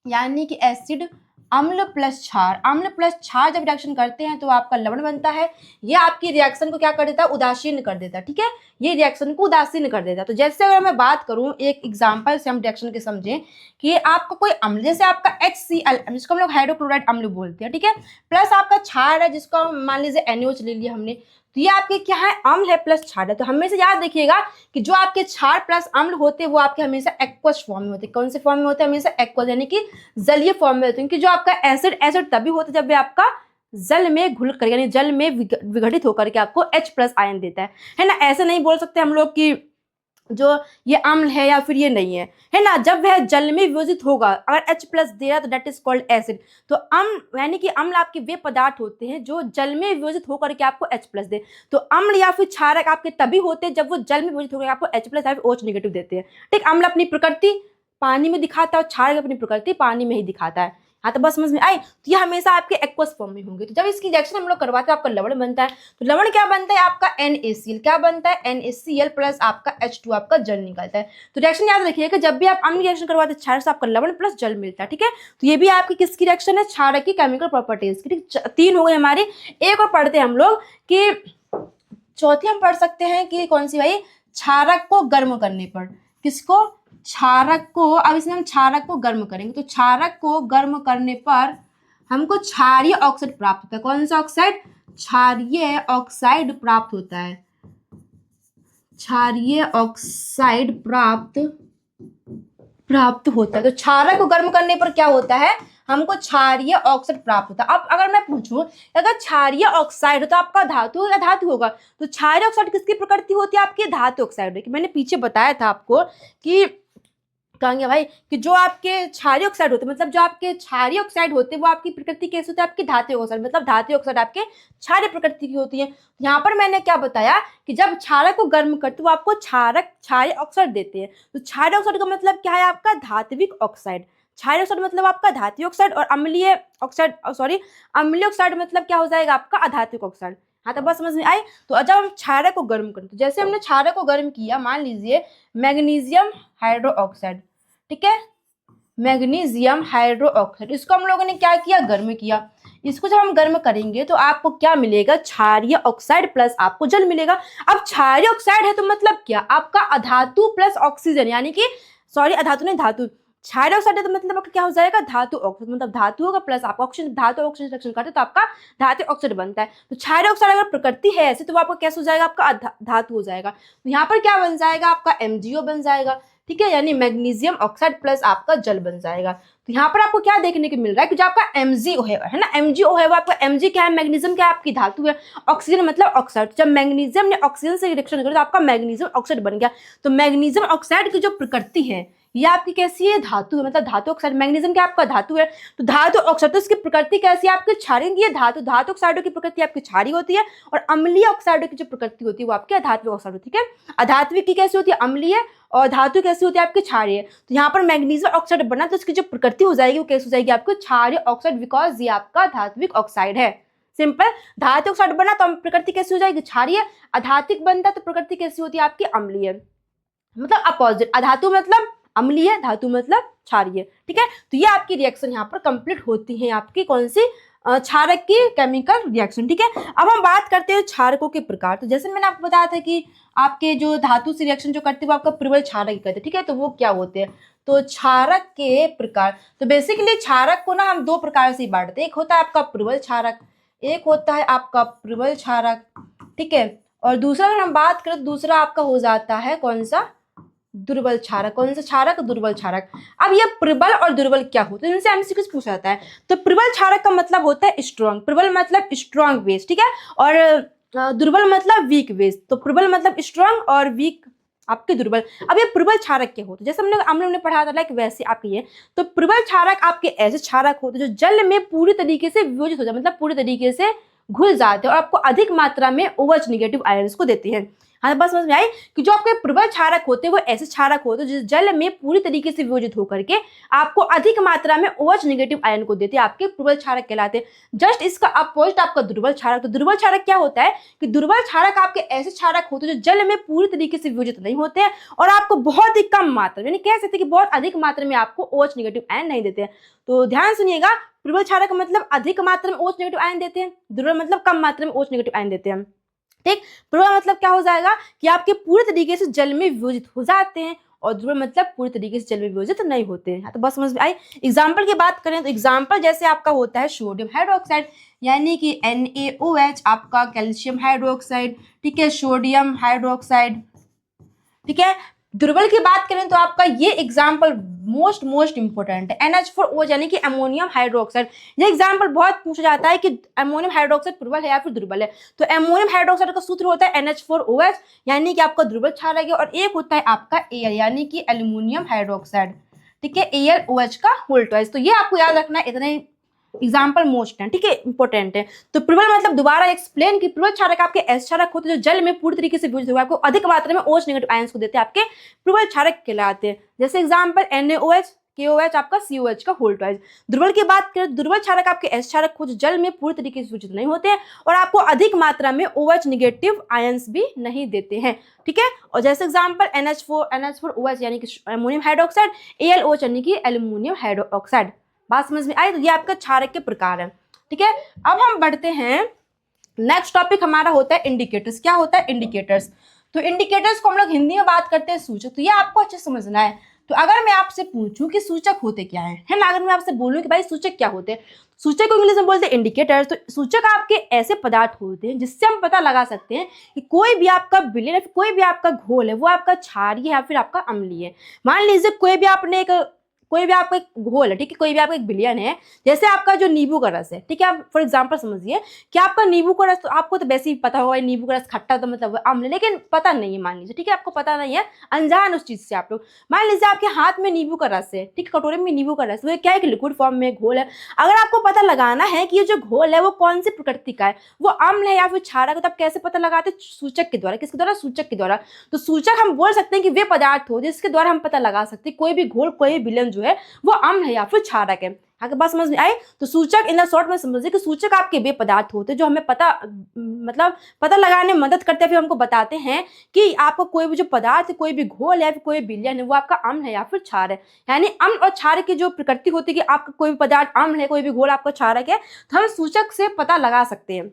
यानी कि एसिड, अम्ल प्लस क्षार, अम्ल प्लस क्षार जब रिएक्शन करते हैं तो आपका लवण बनता है। ये आपकी रिएक्शन को क्या कर देता है, उदासीन कर देता है। ठीक है, ये रिएक्शन को उदासीन कर देता है। तो जैसे अगर मैं बात करूं एक एग्जांपल से हम रिएक्शन के समझें कि आपका कोई अम्ल, जैसे आपका HCl जिसको हम लोग हाइड्रोक्लोराइड अम्ल बोलते हैं, ठीक है, प्लस आपका क्षार है जिसको मान लीजिए NaOH ले लिया हमने, तो ये आपके क्या है, अम्ल है प्लस क्षार है। तो हमेशा याद रखिएगा कि जो आपके क्षार प्लस अम्ल होते हैं वो आपके हमेशा एक्वस फॉर्म में होते हैं। कौन से फॉर्म में होते हैं, हमेशा एक्वस यानी कि जलीय फॉर्म में होते हैं। क्योंकि जो आपका एसिड तभी होता है जब भी आपका जल में घुल कर यानी जल में विघटित होकर के आपको H+ आयन देता है ना। ऐसे नहीं बोल सकते हम लोग कि जो ये अम्ल है या फिर ये नहीं है ना। जब वह जल में वियोजित होगा अगर H+ दे रहा तो दैट इज कॉल्ड एसिड। तो अम्ल यानी कि अम्ल आपके वे पदार्थ होते हैं जो जल में वियोजित होकर के आपको H+ दे। तो अम्ल या फिर क्षारक आपके तभी होते हैं जब वो जल में वियोजित होकर आपको H+ या फिर OH नेगेटिव देते हैं। ठीक, अम्ल अपनी प्रकृति पानी में दिखाता है और क्षारक अपनी प्रकृति पानी में ही दिखाता है। हाँ, तो बस समझ में आई। तो ये हमेशा आपके एक्वस फॉर्म में होंगे। तो जब इसकी रिएक्शन हम लोग करवाते हैं आपका लवण बनता है। तो लवण क्या बनता है, आपका NaCl क्या बनता है, NaCl प्लस आपका H2 आपका जल निकलता है। तो रिएक्शन याद रखिएगा जब भी आप अम्ल रिएक्शन करवाते हैं क्षार से आपका लवण प्लस जल मिलता है। ठीक है, तो ये भी आपकी किसकी रिएक्शन है, क्षारक की केमिकल प्रॉपर्टीज की। ठीक, 3 हो गई हमारी। एक और पढ़ते हैं हम लोग कि चौथी हम पढ़ सकते हैं कि कौन सी भाई, क्षारक को गर्म करने पर। किसको, क्षारक को। अब इसमें हम क्षारक को गर्म करेंगे तो क्षारक को गर्म करने पर हमको क्षारीय ऑक्साइड प्राप्त होता है। कौन सा ऑक्साइड, क्षारीय ऑक्साइड प्राप्त होता है। क्षारीय ऑक्साइड प्राप्त होता है। तो क्षारक को गर्म करने पर क्या होता है, हमको क्षारीय ऑक्साइड प्राप्त होता है। अब अगर मैं पूछूं अगर क्षारीय ऑक्साइड हो तो आपका धातु या धातु होगा, तो क्षारीय ऑक्साइड किसकी प्रकृति होती है, आपकी धातु ऑक्साइड है। मैंने पीछे बताया था आपको कि कहेंगे भाई कि जो आपके क्षारीय ऑक्साइड होते हैं मतलब जो आपके क्षारीय ऑक्साइड होते हैं वो आपकी प्रकृति कैसे होती है, आपकी धातु ऑक्साइड मतलब धातु ऑक्साइड आपके क्षारीय प्रकृति की होती है। यहाँ पर मैंने क्या बताया कि जब क्षारक को गर्म करते वो आपको क्षारीय ऑक्साइड देते हैं। तो क्षारीय ऑक्साइड का मतलब क्या है, आपका धात्विक ऑक्साइड। क्षारीय ऑक्साइड मतलब आपका धात्विक ऑक्साइड और अम्लीय ऑक्साइड मतलब क्या हो जाएगा, आपका अधात्विक ऑक्साइड। हाँ, तो बस समझ में आई। तो जब हम क्षारक को गर्म करें तो जैसे हमने क्षारक को गर्म किया, मान लीजिए मैग्नीशियम हाइड्रोक्साइड, ठीक है, मैग्नीशियम हाइड्रोक्साइड, इसको हम लोगों ने क्या किया, गर्म किया। इसको जब हम गर्म करेंगे तो आपको क्या मिलेगा, क्षारीय ऑक्साइड प्लस आपको जल मिलेगा। अब क्षारीय ऑक्साइड है तो मतलब क्या, आपका अधातु प्लस ऑक्सीजन, यानी कि सॉरी अधातु नहीं धातु, क्षारीय ऑक्साइड है तो मतलब आपका क्या हो जाएगा, धातु ऑक्साइड, मतलब धातु होगा प्लस आपका ऑक्सीजन, धातु ऑक्सीजन रिएक्शन करते तो आपका धातु ऑक्साइड बनता है। तो क्षारीय ऑक्साइड अगर प्रकृति है ऐसे तो वो आपका कैसे हो जाएगा, आपका धातु हो जाएगा। तो यहाँ पर क्या बन जाएगा, आपका MgO बन जाएगा, ठीक है, यानी मैग्नीशियम ऑक्साइड प्लस आपका जल बन जाएगा। तो यहाँ पर आपको क्या देखने को मिल रहा है कि जो आपका MgO है ना, MgO है वो आपका, Mg क्या है, मैग्नीशियम क्या है, आपकी धातु है, ऑक्सीजन मतलब ऑक्साइड, जब मैग्नीशियम ने ऑक्सीजन से रिएक्शन करा तो आपका मैग्नीशियम ऑक्साइड बन गया। तो मैग्नीशियम ऑक्साइड की जो प्रकृति है ये आपकी कैसी है, धातु है, मतलब धातु ऑक्साइड, मैग्नीशियम क्या आपका धातु है, तो धातु ऑक्साइड, तो इसकी प्रकृति कैसी है, आपकी क्षारीय की धातु, धातु ऑक्साइडों की प्रकृति आपकी क्षारीय होती है, और अम्लीय ऑक्साइडों की जो प्रकृति होती है वो आपकी अधात्विक ऑक्साइड होती है। अधात्विक की कैसी होती है, अम्लीय, और धातु कैसी होती है, आपकी क्षारीय। तो यहाँ पर मैग्नीशियम ऑक्साइड बना तो इसकी जो प्रकृति हो जाएगी वो कैसी हो जाएगी, आपकी क्षारीय ऑक्साइड, बिकॉज ये आपका धात्विक ऑक्साइड है। सिंपल, धातु ऑक्साइड बना तो प्रकृति कैसी हो जाएगी, क्षारीय, अधात्विक बनता तो प्रकृति कैसी होती है, आपकी अम्लीय, मतलब अपोजिट, अधातु मतलब अम्लीय, धातु मतलब क्षारीय, ठीक है। तो ये आपकी रिएक्शन यहाँ पर कंप्लीट होती है, आपकी कौन सी, क्षारक की केमिकल रिएक्शन, ठीक है। अब हम बात करते हैं क्षारकों के प्रकार। तो जैसे मैंने आपको बताया था कि आपके जो धातु से रिएक्शन जो करते हैं वो आपका प्रबल क्षारक करते हैं, ठीक है, तो वो क्या होते हैं, तो क्षारक के प्रकार। तो बेसिकली क्षारक को ना हम दो प्रकार से बांटते हैं, एक होता है आपका प्रबल क्षारक, एक होता है आपका प्रबल क्षारक, ठीक है, और दूसरा अगर हम बात करें तो दूसरा आपका हो जाता है कौन सा, दुर्बल क्षारक। कौन सा क्षारक, दुर्बल क्षारक। अब ये प्रबल और दुर्बल क्या होते हैं, इनसे हमसे कुछ पूछा जाता है। तो प्रबल क्षारक का मतलब होता है स्ट्रॉन्ग, प्रबल मतलब स्ट्रॉन्ग बेस, ठीक है, और दुर्बल मतलब वीक बेस। तो प्रबल मतलब स्ट्रॉन्ग और वीक आपके दुर्बल। अब ये प्रबल क्षारक क्या होते हैं, जैसे हमने पढ़ा था लाइक वैसे आपके ये, तो प्रबल क्षारक आपके ऐसे क्षारक होते हैं जो जल में पूरी तरीके से वियोजित हो जाए, मतलब पूरी तरीके से घुल जाते हैं और आपको अधिक मात्रा में OH नेगेटिव आयंस को देते हैं। हाँ, बस समझ में आई कि जो आपके प्रबल क्षारक होते हैं वो ऐसे क्षारक होते हैं जो जल में पूरी तरीके से वियोजित होकर के आपको अधिक मात्रा में OH नेगेटिव आयन को देते हैं, आपके प्रबल क्षारक कहलाते हैं। जस्ट इसका अपोजिट आपका दुर्बल क्षारक। तो दुर्बल क्षारक क्या होता है कि दुर्बल क्षारक आपके ऐसे क्षारक होते हैं जो जल में पूरी तरीके से वियोजित नहीं होते हैं और आपको बहुत ही कम मात्रा में, यानी कह सकते हैं कि बहुत अधिक मात्रा में आपको OH नेगेटिव आयन नहीं देते हैं। तो ध्यान सुनिएगा, प्रबल क्षारक का मतलब अधिक मात्रा में OH नेगेटिव आयन देते हैं, दुर्बल मतलब कम मात्रा में OH नेगेटिव आयन देते हैं, ठीक। प्रबल मतलब क्या हो जाएगा कि आपके पूरी तरीके से जल में वियोजित हो जाते हैं और दुर्बल मतलब पूरी तरीके से जल में वियोजित नहीं होते हैं। तो बस समझ में आई। एग्जाम्पल की बात करें तो एग्जाम्पल जैसे आपका होता है सोडियम हाइड्रोक्साइड, यानी कि NaOH, आपका कैल्शियम हाइड्रोक्साइड, ठीक है, सोडियम हाइड्रोक्साइड, ठीक है। दुर्बल की बात करें तो आपका ये एग्जाम्पल मोस्ट इंपोर्टेंट है, NH4OH यानी कि अमोनियम हाइड्रोक्साइड। ये एग्जाम्पल बहुत पूछा जाता है कि अमोनियम हाइड्रोक्साइड प्रबल है या फिर दुर्बल है। तो अमोनियम हाइड्रोक्साइड का सूत्र होता है NH4OH, यानी कि आपका दुर्बल क्षारक है, और एक होता है आपका Al यानी कि एल्यूमिनियम हाइड्रोक्साइड, ठीक है, AlOH का होल ट्वाइस। तो ये आपको याद रखना है, इतने एग्जाम्पल मोस्ट है, ठीक है, इंपॉर्टेंट है। तो प्रबल मतलब दोबारा एक्सप्लेन कि प्रबल क्षारक आपके ऐसे क्षारक होते हैं जो जल में पूरी तरीके से वियोजित हुए, आपको अधिक मात्रा में OH नेगेटिव आयंस को देते हैं, आपके प्रबल क्षारक कहलाते हैं। जैसे एग्जाम्पल NaOH, KOH, आपका COH का होल ट्वाइस। दुर्बल की बात करें, दुर्बल क्षारक आपके ऐसे क्षारक हो जो जल में पूरी तरीके से वियोजित नहीं होते हैं और आपको अधिक मात्रा में OH नेगेटिव आयंस भी नहीं देते हैं, ठीक है। और जैसे एग्जाम्पल NH4OH यानी कि अमोनियम हाइड्रोक्साइड, AlOH यानी कि एल्यूमिनियम हाइड्रोक्साइड। बात समझ में आई। तो ये आपका क्षारक के प्रकार है, ठीक है। अब हम बढ़ते हैं, नेक्स्ट टॉपिक हमारा होता है इंडिकेटर्स। क्या होता है इंडिकेटर्स, तो इंडिकेटर्स को हम लोग हिंदी में बात करते हैं सूचक। तो ये आपको अच्छे समझना है। तो अगर मैं आपसे पूछूं कि सूचक होते क्या है ना, अगर मैं आपसे बोलूं कि भाई सूचक क्या होते हैं, सूचक को इंग्लिश में बोलते हैं इंडिकेटर्स। तो सूचक आपके ऐसे पदार्थ होते हैं जिससे हम पता लगा सकते हैं कि कोई भी आपका विलयन, कोई भी आपका घोल है वो आपका क्षारीय है या फिर आपका अम्लीय है। मान लीजिए कोई भी आपका एक घोल है, ठीक है, कोई भी आपका एक विलयन है, जैसे आपका जो नींबू का रस है, ठीक है, आप फॉर एग्जांपल समझिए कि आपका नींबू का रस, तो आपको तो वैसे ही पता होगा नींबू का रस खट्टा तो मतलब अम्ल, लेकिन पता नहीं है, मान लीजिए, ठीक है, आपको पता नहीं है, अनजान उस चीज से आप लोग। मान लीजिए आपके हाथ में नींबू का रस है, ठीक है, कटोरे में नींबू का रस, वो क्या है कि लिक्विड फॉर्म में घोल है। अगर आपको पता लगाना है कि ये जो घोल है वो कौन सी प्रकृति का है, वो अम्ल है या फिर क्षारक है, तो आप कैसे पता लगाते हैं, सूचक के द्वारा। किसके द्वारा, सूचक के द्वारा। तो सूचक हम बोल सकते हैं कि वे पदार्थ हो जिसके द्वारा हम पता लगा सकते हैं कोई भी घोल, कोई भी विलयन जो है वो अम्ल है या फिर क्षारक है। आपके बात समझ में आए? तो सूचक इन द शॉर्ट में समझिए कि सूचक आपके वे पदार्थ होते हैं जो हमें पता लगाने में मदद करते हैं, फिर हमको बताते हैं कि आपको कोई भी जो पदार्थ, कोई भी घोल है, कोई विलयन है, वो आपका अम्ल है या फिर क्षार है। यानी अम्ल और क्षार की जो प्रकृति होती है कि आपका कोई भी पदार्थ अम्ल है, कोई भी घोल आपका क्षारक है, तो हम सूचक से पता लगा सकते हैं।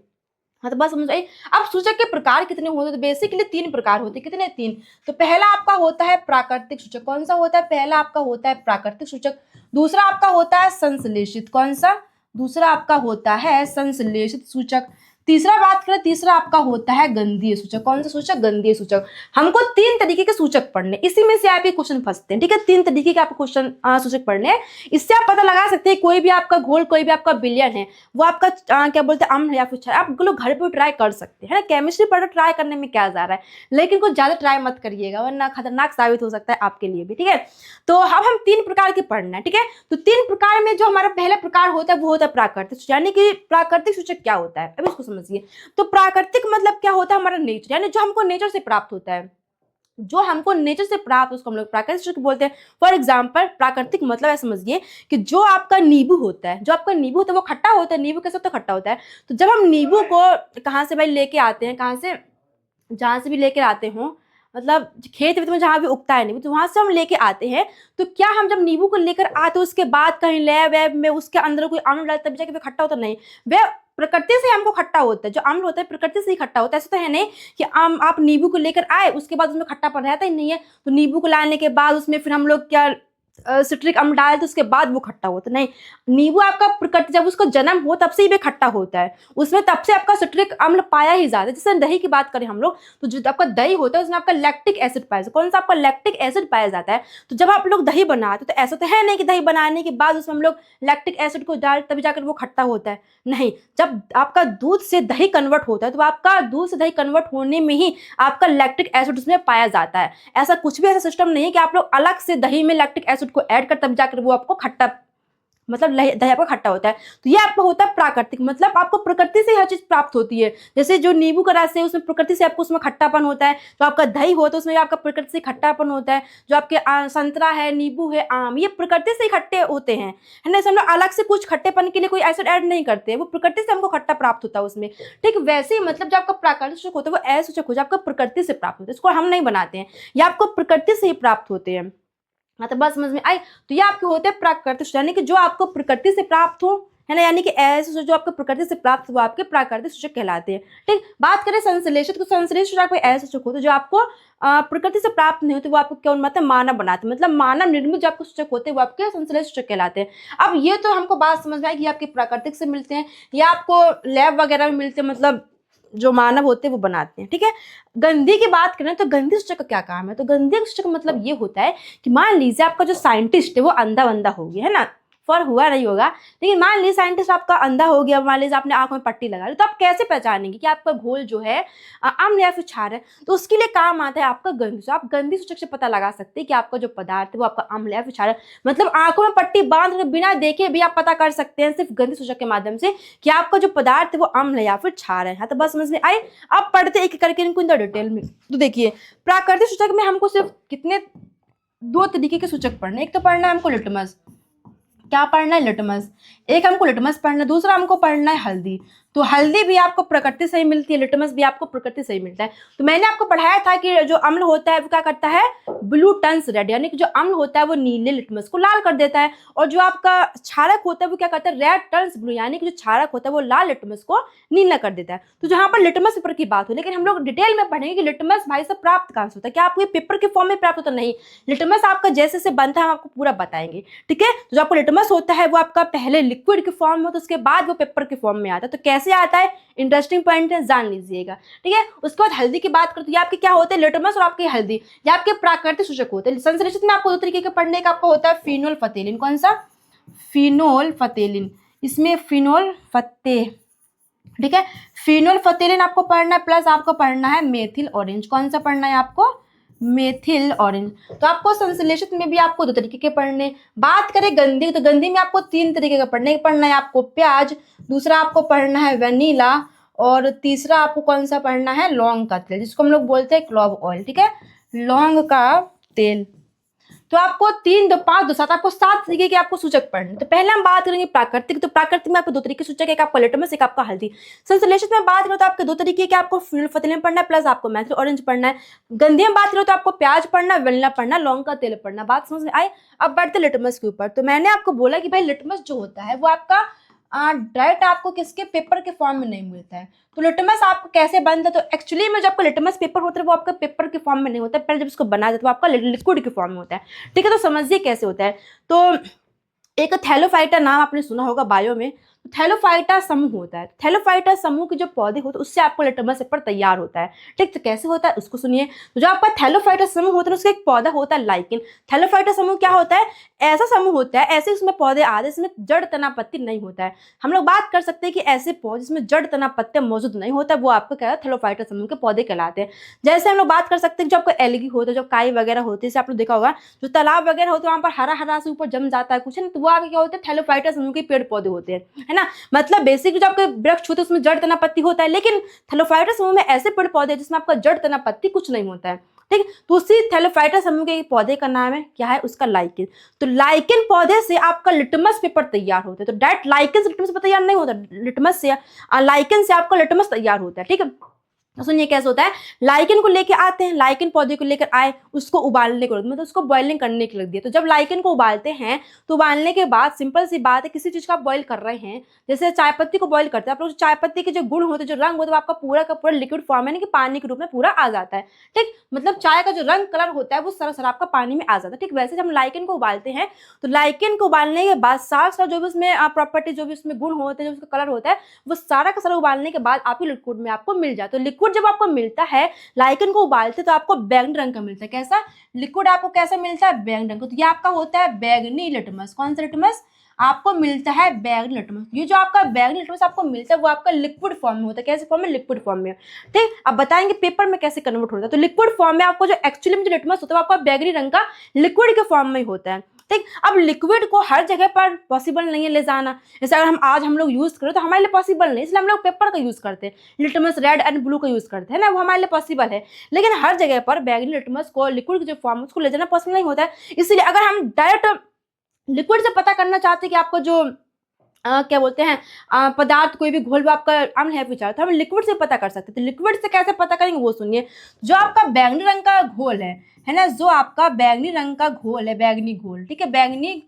हाँ, तो बस समझ आई। अब सूचक के प्रकार कितने होते हैं? तो बेसिकली 3 प्रकार होते हैं। कितने? 3। तो पहला आपका होता है प्राकृतिक सूचक। कौन सा होता है? पहला आपका होता है प्राकृतिक सूचक। दूसरा आपका होता है संश्लेषित। कौन सा? दूसरा आपका होता है संश्लेषित सूचक। तीसरा बात करें, तीसरा आपका होता है गंधीय सूचक। कौन सा सूचक? गंधीय सूचक। हमको 3 तरीके के सूचक पढ़ने, इसी में से आपके क्वेश्चन फंसते हैं, ठीक है। 3 तरीके के आपको क्वेश्चन सूचक पढ़ने हैं। इससे आप पता लगा सकते हैं कोई भी आपका घोल, कोई भी आपका विलयन है, वो आपका क्या बोलते हैं, अम्ल या फिर क्षार। आप लोग घर पे ट्राई कर सकते हैं ना, केमिस्ट्री पढ़ ट्राई करने में क्या जा रहा है, लेकिन कुछ ज्यादा ट्राई मत करिएगा वरना खतरनाक साबित हो सकता है आपके लिए भी, ठीक है। तो अब हम 3 प्रकार के पढ़ना है, ठीक है। तो 3 प्रकार में जो हमारा पहला प्रकार होता है वो होता है प्राकृतिक सूचक। यानी कि प्राकृतिक सूचक क्या होता है, अब इसको समझिए। तो प्राकृतिक मतलब क्या होता है? हमारा नेचर, यानी जो हमको नेचर से प्राप्त होता है, जो हमको नेचर से प्राप्त, उसको हम लोग प्राकृतिक सूचक बोलते हैं। फॉर एग्जाम्पल, प्राकृतिक मतलब ऐसा समझिए कि जो आपका नींबू होता है, जो आपका नींबू होता है वो खट्टा होता है। नींबू कैसे होता है? खट्टा होता है। तो जब हम नींबू को कहाँ से भाई लेके आते हैं, कहाँ से, जहाँ से भी लेकर आते हो, मतलब खेत वेत में जहाँ भी उगता है नींबू, तो वहां से हम लेके आते हैं। तो क्या हम जब नींबू को लेकर आते हैं उसके बाद कहीं लैब वैब में उसके अंदर कोई अम्ल डालते तब जाके खट्टा होता? नहीं, वह प्रकृति से हमको खट्टा होता है। जो अम्ल होता है प्रकृति से ही खट्टा होता है। ऐसा तो है नहीं कि आप नींबू को लेकर आए उसके बाद उसमें खट्टापन रहता ही नहीं है। तो नींबू को लाने के बाद उसमें फिर हम लोग क्या सिट्रिक अम्ल डाल तो उसके बाद वो खट्टा होता नहीं। नींबू आपका प्रकृति, जब उसका जन्म हो तब से ही वे खट्टा होता है, उसमें तब से आपका सिट्रिक अम्ल पाया ही जाता है। जैसे दही की बात करें हम लोग, तो जो आपका दही होता है उसमें आपका लैक्टिक एसिड पाया जाता है। कौन सा? आपका लैक्टिक एसिड पाया जाता है। तो जब आप लोग दही बनाते तो ऐसा तो है नहीं कि दही बनाने के बाद उसमें हम लोग लैक्टिक एसिड को डाल तभी जाकर वो खट्टा होता है। नहीं, जब आपका दूध से दही कन्वर्ट होता है तो आपका दूध से दही कन्वर्ट होने में ही आपका लैक्टिक एसिड उसमें पाया जाता है। ऐसा कुछ भी ऐसा सिस्टम नहीं है कि आप लोग अलग से दही में लैक्टिक एसिड को ऐड कर तब जाकर वो आपको खट्टा, मतलब दही आपका खट्टा होता है। तो ये आपका होता है प्राकृतिक, मतलब आपको प्रकृति से हर चीज प्राप्त होती है। जैसे जो नींबू का रस है उसमें प्रकृति से आपको उसमें खट्टापन होता है। जो आपका दही होता है उसमें आपका प्रकृति से खट्टापन होता है। जो आपके संतरा है, नींबू है, आम, ये प्रकृति से ही खट्टे होते हैं, है ना। हम लोग अलग से कुछ खट्टेपन के लिए कोई एसिड ऐड नहीं करते, वो प्रकृति से हमको खट्टा प्राप्त होता है उसमें, ठीक। वैसे ही मतलब जो आपका प्राकृतिक सूचक होता है वो ऐसे सूचक हो जो आपका प्रकृति से प्राप्त होता है, इसको हम नहीं बनाते हैं, ये आपको प्रकृति से ही प्राप्त होते हैं। हाँ, तो बात समझ में आई। तो ये आपके होते हैं प्राकृतिक सूचक, यानी कि जो आपको प्रकृति से प्राप्त हो, है ना, यानी कि ऐसे जो आपको प्रकृति से प्राप्त वो आपके प्राकृतिक सूचक कहलाते हैं, ठीक। बात करें संश्लेषित, तो संश्लेषित सूचक ऐसे सूचक होते हैं जो आपको प्रकृति से प्राप्त नहीं होते, वो आपको क्या मतलब मानव बनाते हैं, मतलब मानव निर्मित जो आपको सूचक होते हैं वो आपके संश्लेषित सूचक कहलाते हैं। अब ये तो हमको बात समझ में आई कि आपके प्राकृतिक से मिलते हैं या आपको लैब वगैरह में मिलते हैं, मतलब जो मानव होते हैं वो बनाते हैं, ठीक है। गंधी की बात करें तो गंधी सूचक का क्या काम है? तो गंधी सूचक का मतलब ये होता है कि मान लीजिए आपका जो साइंटिस्ट है वो अंधा बंदा हो गया, है ना, फॉर हुआ नहीं होगा, लेकिन मान लीजिए साइंटिस्ट आपका अंधा हो गया, मान लीजिए आपने आंख में पट्टी लगा ली, तो आप कैसे पहचानेंगे कि आपका घोल जो है अम्ल या फिर क्षार है? तो उसके लिए काम आता है आपका गंधी सूचक। आप गंधी सूचक से पता लगा सकते हैं कि आपका जो पदार्थ है वो आपका अम्ल या फिर क्षार है। मतलब आंखों में पट्टी बांध कर बिना देखे भी आप पता कर सकते हैं सिर्फ गंधी सूचक के माध्यम से कि आपका जो पदार्थ है वो अम्ल है या फिर क्षार है। हाँ, तो बस समझ में आए। अब पढ़ते एक करके इनको इन डिटेल में। तो देखिए, प्राकृतिक सूचक में हमको सिर्फ कितने 2 तरीके के सूचक पढ़ने, एक तो पढ़ना है हमको लिटमस। क्या पढ़ना है? लिटमस। एक हमको लिटमस पढ़ना है, दूसरा हमको पढ़ना है हल्दी। तो हल्दी भी आपको प्रकृति से ही मिलती है, लिटमस भी आपको प्रकृति से ही मिलता है। तो मैंने आपको पढ़ाया था कि जो अम्ल होता है वो क्या करता है, ब्लू टन्स रेड, यानी कि जो अम्ल होता है वो नीले लिटमस को लाल कर देता है, और जो आपका क्षारक होता है वो क्या करता है, रेड टन्स ब्लू, यानी कि जो क्षारक होता है वो लाल लिटमस को नीला कर देता है। तो जहां पर लिटमस पेपर की बात हो, लेकिन हम लोग डिटेल में पढ़ेंगे कि लिटमस भाई साहब प्राप्त कहां से होता है, क्या आपको ये पेपर के फॉर्म में प्राप्त होता? नहीं, लिटमस आपका जैसे से बनता है हम आपको पूरा बताएंगे, ठीक है। तो जो आपको लिटमस होता है वो आपका पहले लिक्विड के फॉर्म में होता है, उसके बाद वो पेपर के फॉर्म में आता है। तो कैसे आता है, इंटरेस्टिंग पॉइंट है, जान लीजिएगा, ठीक है। उसके बाद हल्दी की बात करते हैं, ये आपके क्या होते हैं, लिटमस और आपकी हल्दी, ये आपके प्राकृतिक सूचक होते हैं। संश्लेषित में आपको 2 तरीके के पढ़ने का आपको होता है फिनोल फतेलिन। कौन सा? फिनोल फतेलिन। इसमें फिनोल फते, ठीक है, फिनोल फतेलिन आपको पढ़ना है, प्लस आपको पढ़ना है मेथिल ऑरेंज। कौन सा पढ़ना है आपको? Methyl orange. तो आपको संश्लेषित में भी आपको 2 तरीके के पढ़ने। बात करें गंधी, तो गंधी में आपको 3 तरीके का पढ़ना है आपको प्याज, दूसरा आपको पढ़ना है वेनिला, और तीसरा आपको कौन सा पढ़ना है, लौंग का तेल, जिसको हम लोग बोलते हैं क्लोव ऑयल, ठीक है, लौंग का तेल। तो आपको 3, 2, 5, 2, 7 आपको 7 तरीके के आपको सूचक पढ़ने। तो पहले हम बात करेंगे प्राकृतिक। तो प्राकृतिक में आपको 2 तरीके सूचक, एक आपका लिटमस, एक आपका हल्दी। संश्लेषित में बात करो तो आपके 2 तरीके के, आपको फतीले में पढ़ना है प्लस आपको मैथिली ऑरेंज पढ़ना है। गंधी में बात करो तो आपको प्याज पढ़ना, वेनिला पढ़ना, लौंग का तेल पढ़ना। बात समझ में आई? अब बढ़ते लिटमस के ऊपर। तो मैंने आपको बोला कि भाई लिटमस जो होता है वो आपका डायरेक्ट आपको किसके पेपर के फॉर्म में नहीं मिलता है। तो लिटमस आपको कैसे बनता है? तो एक्चुअली में जो आपका लिटमस पेपर होता है वो आपका पेपर के फॉर्म में नहीं होता है, पहले जब इसको बनाया जाता है वो आपका लिक्विड के फॉर्म में होता है। ठीक है, तो समझिए कैसे होता है। तो एक थैलोफाइटा नाम आपने सुना होगा बायो में। तो थैलोफाइटा समूह होता है। थैलोफाइटा समूह के जो पौधे होते हैं उससे आपको लिटमस पेपर तैयार होता है। ठीक, तो कैसे होता है उसको सुनिए। तो जो आपका थैलोफाइटा समूह होता है उसका एक पौधा होता है लाइकेन। थैलोफाइटा समूह क्या होता है? ऐसा समूह होता है, ऐसे उसमें पौधे आते हैं, इसमें जड़ तना पत्ती नहीं होता है। हम लोग बात कर सकते हैं कि ऐसे पौधे जिसमें जड़ तना पत्ते मौजूद नहीं होता है वो आपको क्या है, थैलोफाइटा समूह के पौधे कहलाते हैं। जैसे हम लोग बात कर सकते हैं जो आपको एल्गी होता है, जो काई वगैरह होती है, जैसे आप लोग देखा होगा जो तालाब वगैरह होते हैं वहां पर हरा हरा से ऊपर जम जाता है कुछ है ना, तो वो आपके क्या होते हैं, थैलोफाइटा समूह के पेड़ पौधे होते हैं, है ना। मतलब बेसिक जो आपके वृक्ष होते हैं उसमें जड़ तना पत्ती होता है, लेकिन थैलोफाइटा समूह में ऐसे पेड़ पौधे जिसमें आपका जड़ तना पत्ती कुछ नहीं होता है। ठीक, तो उसी थैलोफाइटा समूह के पौधे का नाम है क्या है, उसका लाइकेन। तो लाइकेन पौधे से आपका लिटमस पेपर तैयार होता है। तो डायरेक्ट लाइकेन से लिटमस पेपर तैयार नहीं होता, लिटमस से लाइकेन से आपका लिटमस तैयार होता है। ठीक है, तो सुनिए कैसे होता है। लाइकेन को लेके आते हैं, लाइकेन पौधे को लेकर आए, उसको उबालने को, मतलब उसको बॉइलिंग करने के लिए रख दिया। तो जब लाइकेन को उबालते हैं तो उबालने के बाद सिंपल सी बात है, किसी चीज का आप बॉइल कर रहे हैं, जैसे चाय पत्ती को बॉइल करते हैं आप लोग, चाय पत्ती के जो गुण होते हैं, जो रंग होता है, वो आपका पूरा का पूरा लिक्विड फॉर्म है, कि पानी के रूप में पूरा आ जाता है। ठीक, मतलब चाय का जो रंग कलर होता है वो सर आपका पानी में आ जाता है। ठीक, वैसे जब हम लाइकेन को उबालते हैं तो लाइकेन को उबालने के बाद साथ साथ जो भी उसमें प्रॉपर्टी, जो भी उसमें गुण होते हैं, जो उसका कलर होता है, वो सारा का सारा उबालने के बाद आपकी लिक्विड में आपको मिल जाए। तो लिक्विड जब आपको मिलता है, लाइकेन को उबालते तो आपको बैंगनी रंग का मिलता है। कैसा लिक्विड आपको कैसा मिलता है? बैंगनी रंग का। तो ये आपका होता है बैंगनी लिटमस। कौन सा लिटमस आपको मिलता है? बैंगनी लिटमस। ये जो आपका बैंगनी लिटमस आपको मिलता है वो आपका लिक्विड फॉर्म में होता है। कैसे फॉर्म में? लिक्विड फॉर्म में। ठीक, अब बताएंगे पेपर में कैसे कन्वर्ट होता है। तो लिक्विड फॉर्म में आपको जो एक्चुअली में जो लिटमस होता है वो आपका बैंगनी रंग का लिक्विड के फॉर्म में होता है। ठीक, अब लिक्विड को हर जगह पर पॉसिबल नहीं है ले जाना। जैसे अगर हम लोग यूज करें तो हमारे लिए पॉसिबल नहीं, इसलिए हम लोग पेपर का यूज करते हैं, लिटमस रेड एंड ब्लू का यूज करते हैं ना, वो हमारे लिए पॉसिबल है। लेकिन हर जगह पर बैंगनी लिटमस को लिक्विड के जो फॉर्म उसको ले जाना पॉसिबल नहीं होता है। इसलिए अगर हम डायरेक्ट लिक्विड से पता करना चाहते हैं कि आपको जो क्या बोलते हैं पदार्थ, कोई भी घोल आपका अम्ल है विचार, तो हम लिक्विड से पता कर सकते हैं। तो लिक्विड से कैसे पता करेंगे वो सुनिए। जो आपका बैंगनी रंग का घोल है ना, जो आपका बैंगनी रंग का घोल है, बैंगनी घोल, ठीक है, बैंगनी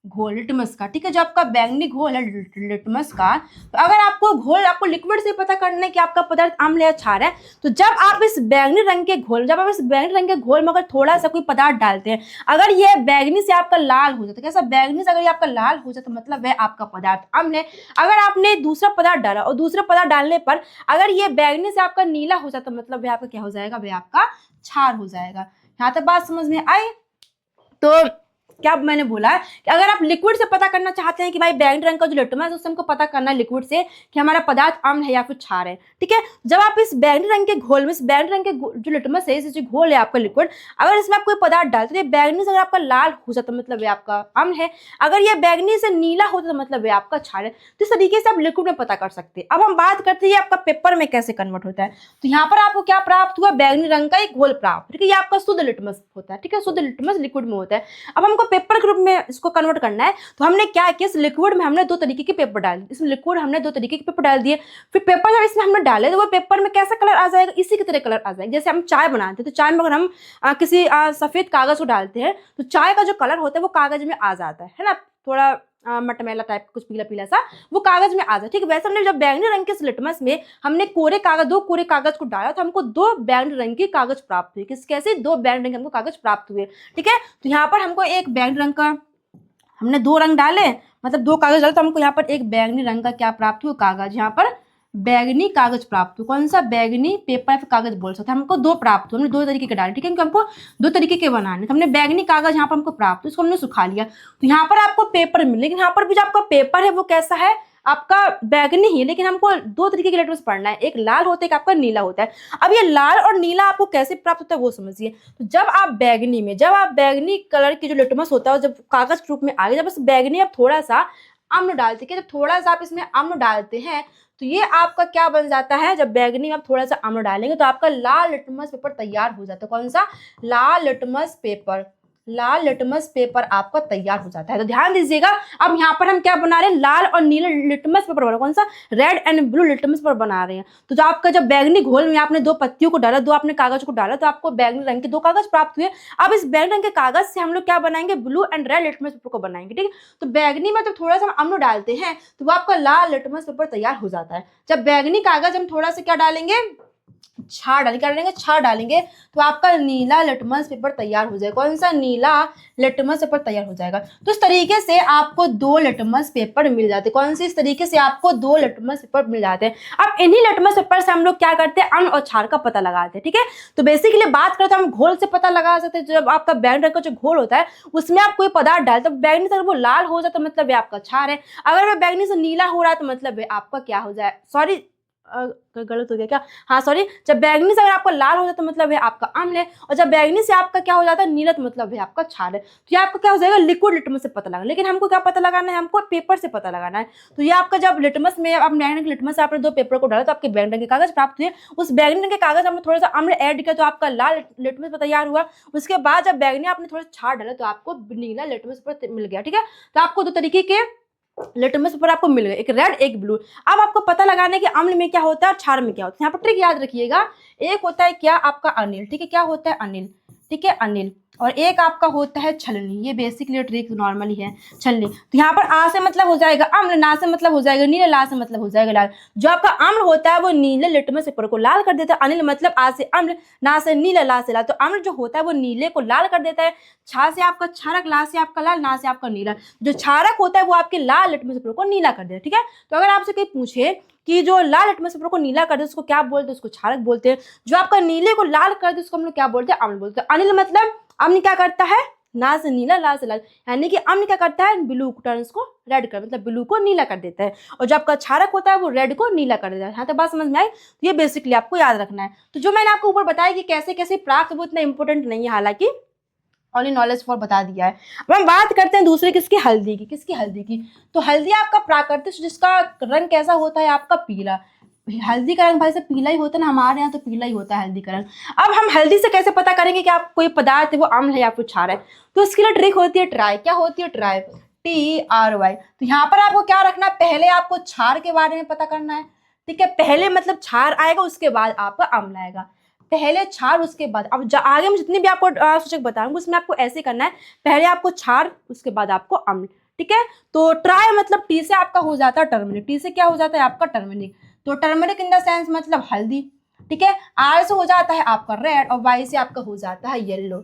घोल लिटमस का, ठीक है, जो आपका बैंगनी घोल है लिटमस का, तो अगर आपको घोल आपको लिक्विड से पता करना है कि आपका पदार्थ अम्ल है क्षार है, तो जब आप इस बैंगनी रंग के घोल में अगर थोड़ा सा कोई पदार्थ डालते हैं, अगर ये बैंगनी से आपका लाल हो जाता है, कैसा बैंगनी से अगर ये आपका लाल हो जाता है मतलब वह आपका पदार्थ अम्ल है। अगर आपने दूसरा पदार्थ डाला और दूसरे पदार्थ डालने पर अगर ये बैंगनी से आपका नीला हो जाता है मतलब वह आपका क्या हो जाएगा, वह आपका क्षार हो जाएगा। यहाँ तक बात समझ में आई? तो क्या मैंने बोला कि अगर आप लिक्विड से पता करना चाहते हैं कि भाई बैंगनी रंग का जो लिटमस है उससे हमको पता करना है लिक्विड से कि हमारा पदार्थ अम्ल है या फिर क्षार है। ठीक है, जब आप इस बैंगनी रंग के घोल में, इस बैंगनी रंग के जो लिटमस है, जो घोल है आपका लिक्विड, अगर इसमें आप कोई पदार्थ डालते तो बैंगनी से अगर आपका लाल हो जाता मतलब ये आपका अम्ल है, अगर ये बैंगनी से नीला होता तो मतलब ये आपका क्षार है। तो इस तरीके से आप लिक्विड में पता कर सकते हैं। अब हम बात करते हैं आपका पेपर में कैसे कन्वर्ट होता है। तो यहाँ पर आपको क्या प्राप्त हुआ? बैंगनी रंग का एक घोल प्राप्त। ठीक है, ये आपका शुद्ध लिटमस होता है। ठीक है, शुद्ध लिटमस लिक्विड में होता है। अब हमको पेपर के रूप में इसको कन्वर्ट करना है, तो हमने क्या किया, इस लिक्विड में हमने 2 तरीके के पेपर डाल दिए। इसमें लिक्विड हमने 2 तरीके के पेपर डाल दिए। फिर पेपर जब इसमें हमने डाले तो वो पेपर में कैसा कलर आ जाएगा? इसी की तरह कलर आ जाएगा। जैसे हम चाय बनाते हैं तो चाय में अगर हम किसी सफेद कागज को डालते हैं तो चाय का जो कलर होता है वो कागज में आ जाता है ना, थोड़ा मटमैला टाइप कुछ पीला पीला सा वो कागज में आ जाए। ठीक है, वैसे हमने जब बैंगनी रंग के लिटमस में हमने 2 कोरे कागज को डाला तो हमको 2 बैंगनी रंग के कागज प्राप्त हुए। कैसे 2 बैंगनी रंग के हमको कागज प्राप्त हुए। ठीक है, तो यहाँ पर हमको एक बैंगनी रंग का, हमने 2 रंग डाले मतलब 2 कागज डाले तो हमको यहाँ पर एक बैंगनी रंग का क्या प्राप्त हुआ? कागज। यहाँ पर बैंगनी कागज प्राप्त हुआ। कौन सा? बैंगनी पेपर कागज बोल सकते हैं। हमको 2 प्राप्त हुआ, हमने 2 तरीके के डाले। ठीक है, क्योंकि हमको 2 तरीके के बनाने, तो हमने बैंगनी कागज यहाँ पर हमको प्राप्त हुआ, इसको हमने सुखा लिया। तो यहाँ पर आपको पेपर मिले, लेकिन यहाँ पर भी जो आपका पेपर है वो कैसा है? आपका बैंगनी ही, लेकिन हमको 2 तरीके के लेटर्स पढ़ना है, एक लाल होता है, एक आपका नीला होता है। अब ये लाल और नीला आपको कैसे प्राप्त होता है वो समझिए। तो जब आप बैंगनी कलर की जो लिटमस होता है जब कागज के रूप में आ गया, जब इस बैंगनी आप थोड़ा सा अम्ल डालते हैं, जब थोड़ा सा आप इसमें अम्ल डालते हैं तो ये आपका क्या बन जाता है? जब बैंगनी आप थोड़ा सा अम्ल डालेंगे तो आपका लाल लिटमस पेपर तैयार हो जाता है। कौन सा? लाल लिटमस पेपर। लाल लिटमस पेपर आपका तैयार हो जाता है। तो ध्यान दीजिएगा, अब यहाँ पर हम क्या बना रहे हैं, लाल और नीले लिटमस पेपर बना रहे हैं। कौन सा, red and blue litmus paper बना रहे हैं। तो जो आपका जब बैगनी घोल में आपने 2 पत्तियों को डाला, 2 आपने कागज को डाला, तो आपको बैगनी रंग के 2 कागज प्राप्त हुए। अब इस बैगनी रंग के कागज से हम लोग क्या बनाएंगे, blue and red litmus paper को बनाएंगे। ठीक है, तो बैगनी में जब थोड़ा सा हम अम्ल डालते हैं तो वो आपका लाल लिटमस पेपर तैयार हो जाता है। जब बैगनी कागज हम थोड़ा सा क्या डालेंगे, छार डालेंगे, छार डालेंगे, तो आपका नीला लिटमस पेपर तैयार हो जाएगा। कौन सा, नीला लिटमस पेपर तैयार हो जाएगा। तो इस तरीके से आपको 2 लिटमस पेपर मिल जाते हैं। कौन सी, इस तरीके से आपको 2 लिटमस पेपर मिल जाते हैं। अब इन्हीं लिटमस पेपर से हम लोग क्या करते हैं, अम्ल और क्षार का पता लगाते हैं। ठीक है, तो बेसिकली बात करें तो हम घोल से पता लगा सकते हैं। जब आपका बैगनी रंग का जो घोल होता है उसमें आप कोई पदार्थ डालते हो, बैगनी से अगर वो लाल हो जाए तो मतलब ये आपका क्षार है। अगर वह बैगनी से नीला हो रहा है तो मतलब ये आपका क्या हो जाए, सॉरी गलत हो गया क्या, हाँ सॉरी, जब बैगनी से अगर आपका लाल हो जाता है मतलब है आपका अम्ल है, और जब बैगनी से आपका क्या हो जाता है, नीला, तो मतलब है आपका क्षार है। तो ये आपका क्या हो जाएगा, लिक्विड लिटमस से पता लगा। लेकिन हमको क्या पता लगाना है, हमको पेपर से पता लगाना है। तो ये आपका जब लिटमस में आप बैगनी के लिटमस से आपने 2 पेपर को डाला तो आपके बैगनी रंग के कागज प्राप्त हुए। उस बैगनी रंग के कागज हमने थोड़ा सा अम्ल ऐड किया तो आपका लाल लिटमस पेपर तैयार हुआ। उसके बाद जब बैगनी आपने थोड़ा क्षार डाला तो आपको नीला लिटमस पेपर मिल गया। ठीक है, तो आपको 2 तरीके के लिटमस पेपर आपको मिल गए, एक रेड एक ब्लू। अब आपको पता लगाना है कि अम्ल में क्या होता है और क्षार में क्या होता है। यहाँ पर ट्रिक याद रखिएगा, एक होता है क्या आपका अनिल, ठीक है, क्या होता है अनिल, ठीक है अनिल, और एक आपका होता है छलनी। ये बेसिकली ट्रिक नॉर्मली है, छलनी। तो यहाँ पर आ से मतलब हो जाएगा अम्ल, ना से मतलब हो जाएगा नीले, ला से मतलब हो जाएगा लाल। जो आपका अम्ल होता है वो नीले लिटमस पेपर को लाल कर देता है। अनिल मतलब आ से अम्ल, ना से नीला, ला से लाल। तो अम्ल जो होता है वो नीले को लाल कर देता है, छा से आपका क्षारक, ला से आपका लाल, ना से आपका नीला। जो क्षारक होता है वो आपके लाल लिटमस पेपर को नीला कर देता है। ठीक है, तो अगर आपसे कोई पूछे कि जो लाल लिटमस पेपर को नीला कर दे उसको क्या बोलते हैं, उसको क्षारक बोलते हैं। जो आपका नीले को लाल कर दे उसको हम लोग क्या बोलते हैं, अम्ल बोलते हैं। अनिल मतलब अम्ल क्या करता है, ना से नीला, ला से लाल, यानी कि अम्ल क्या करता है, ब्लू टर्न्स को रेड कर, मतलब ब्लू को नीला कर देता है। और जो आपका क्षारक होता है वो रेड को नीला कर देता है। यहाँ तक बात समझ में आई। तो ये बेसिकली आपको याद रखना है। तो जो मैंने आपको ऊपर बताया कि कैसे कैसे प्राप्त, वो इतना इंपॉर्टेंट नहीं है, हालांकि ओनली नॉलेज फॉर बता दिया है। अब हम बात करते हैं दूसरे किसकी, हल्दी की। किसकी, हल्दी की। तो हल्दी आपका प्राकृतिक, जिसका रंग कैसा होता है आपका पीला। हल्दी का रंग भाई से पीला ही होता है ना, हमारे यहाँ तो पीला ही होता है हल्दी का रंग। अब हम हल्दी से कैसे पता करेंगे कि आप कोई पदार्थ है वो अम्ल है या फिर क्षार है। तो इसके लिए ट्रिक होती है ट्राई। क्या होती है, ट्राई, TRY। तो यहाँ पर आपको क्या रखना है, पहले आपको क्षार के बारे में पता करना है। ठीक है, पहले मतलब क्षार आएगा उसके बाद आपका अम्ल आएगा, पहले क्षार उसके बाद। अब आगे मैं जितनी भी आपको सूचक बताऊंगी उसमें आपको ऐसे करना है, पहले आपको क्षार उसके बाद आपको अम्ल। ठीक है, तो ट्राई मतलब T से आपका हो जाता है टर्मरिक, T से क्या हो जाता है आपका टर्मरिक। तो टर्मरिक इन द सेंस मतलब हल्दी। ठीक है, R से हो जाता है आपका रेड, और Y से आपका हो जाता है येलो।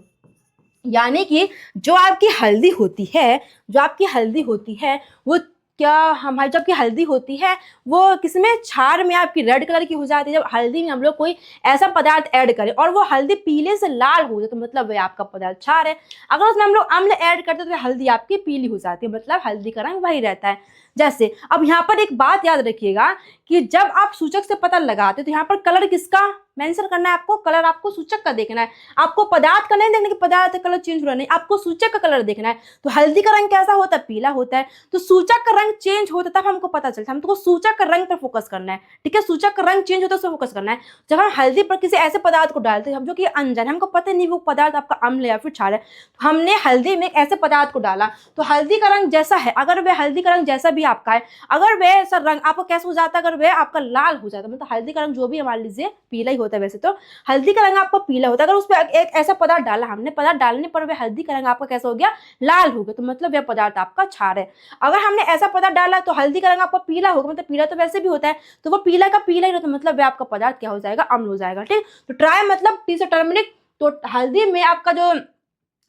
यानी कि जो आपकी हल्दी होती है, जो आपकी हल्दी होती है वो क्या, हमारी जो आपकी हल्दी होती है वो किसमें, क्षार में आपकी रेड कलर की हो जाती है। जब हल्दी में हम लोग कोई ऐसा पदार्थ ऐड करें और वो हल्दी पीले से लाल हो जाए तो मतलब वह आपका पदार्थ क्षार है। अगर उसमें हम लोग अम्ल ऐड करते हैं तो हल्दी आपकी पीली हो जाती है, मतलब हल्दी का रंग वही रहता है। जैसे अब यहाँ पर एक बात याद रखिएगा कि जब आप सूचक से पता लगाते तो यहाँ पर कलर किसका मेंशन करना है, आपको कलर, आपको सूचक का देखना है। आपको पदार्थ का नहीं देखना कि पदार्थ का कलर चेंज हो रहा, नहीं, आपको सूचक का कलर देखना है। तो हल्दी का रंग कैसा होता है, पीला होता है। तो सूचक का रंग चेंज होता है तब हमको पता चलता है, हमको सूचक का रंग पर फोकस करना है। ठीक है, सूचक का रंग चेंज होता है उस पर फोकस करना है। जब हम हल्दी पर किसी ऐसे पदार्थ को डालते हैं हम जो कि अनजान, हमको पता नहीं वो पदार्थ आपका अम्ल या फिर क्षार है, तो हमने हल्दी में एक ऐसे पदार्थ को डाला तो हल्दी का रंग जैसा है, अगर वह हल्दी का रंग जैसा भी आपका है, अगर वह ऐसा रंग आपको कैसे हो जाता है, अगर वह आपका लाल हो जाता है, मतलब हल्दी का रंग जो भी मान लीजिए पीला ही होता है, वैसे तो हल्दी का रंग आपको पीला होता है। अगर उस पर एक ऐसा पदार्थ डाला हमने, पदार्थ डालने पर वह हल्दी का रंग आपका कैसा हो गया, लाल हो गया, तो मतलब वह पदार्थ आपका क्षार है। अगर हमने ऐसा पदार्थ डाला तो हल्दी का रंग आपका पीला होगा, मतलब पीला तो वैसे भी होता है, तो वो पीला का पीला ही रहता है, मतलब वह आपका पदार्थ क्या हो जाएगा, अम्ल हो जाएगा। ठीक, तो ट्राई मतलब T से टर्मरिक। तो हल्दी में आपका जो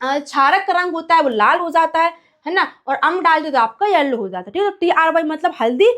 क्षारक का रंग होता है वो लाल हो जाता है ना, और अम्ल डाल दे तो आपका येलो हो जाता है। ठीक है, तो TRY मतलब हल्दी,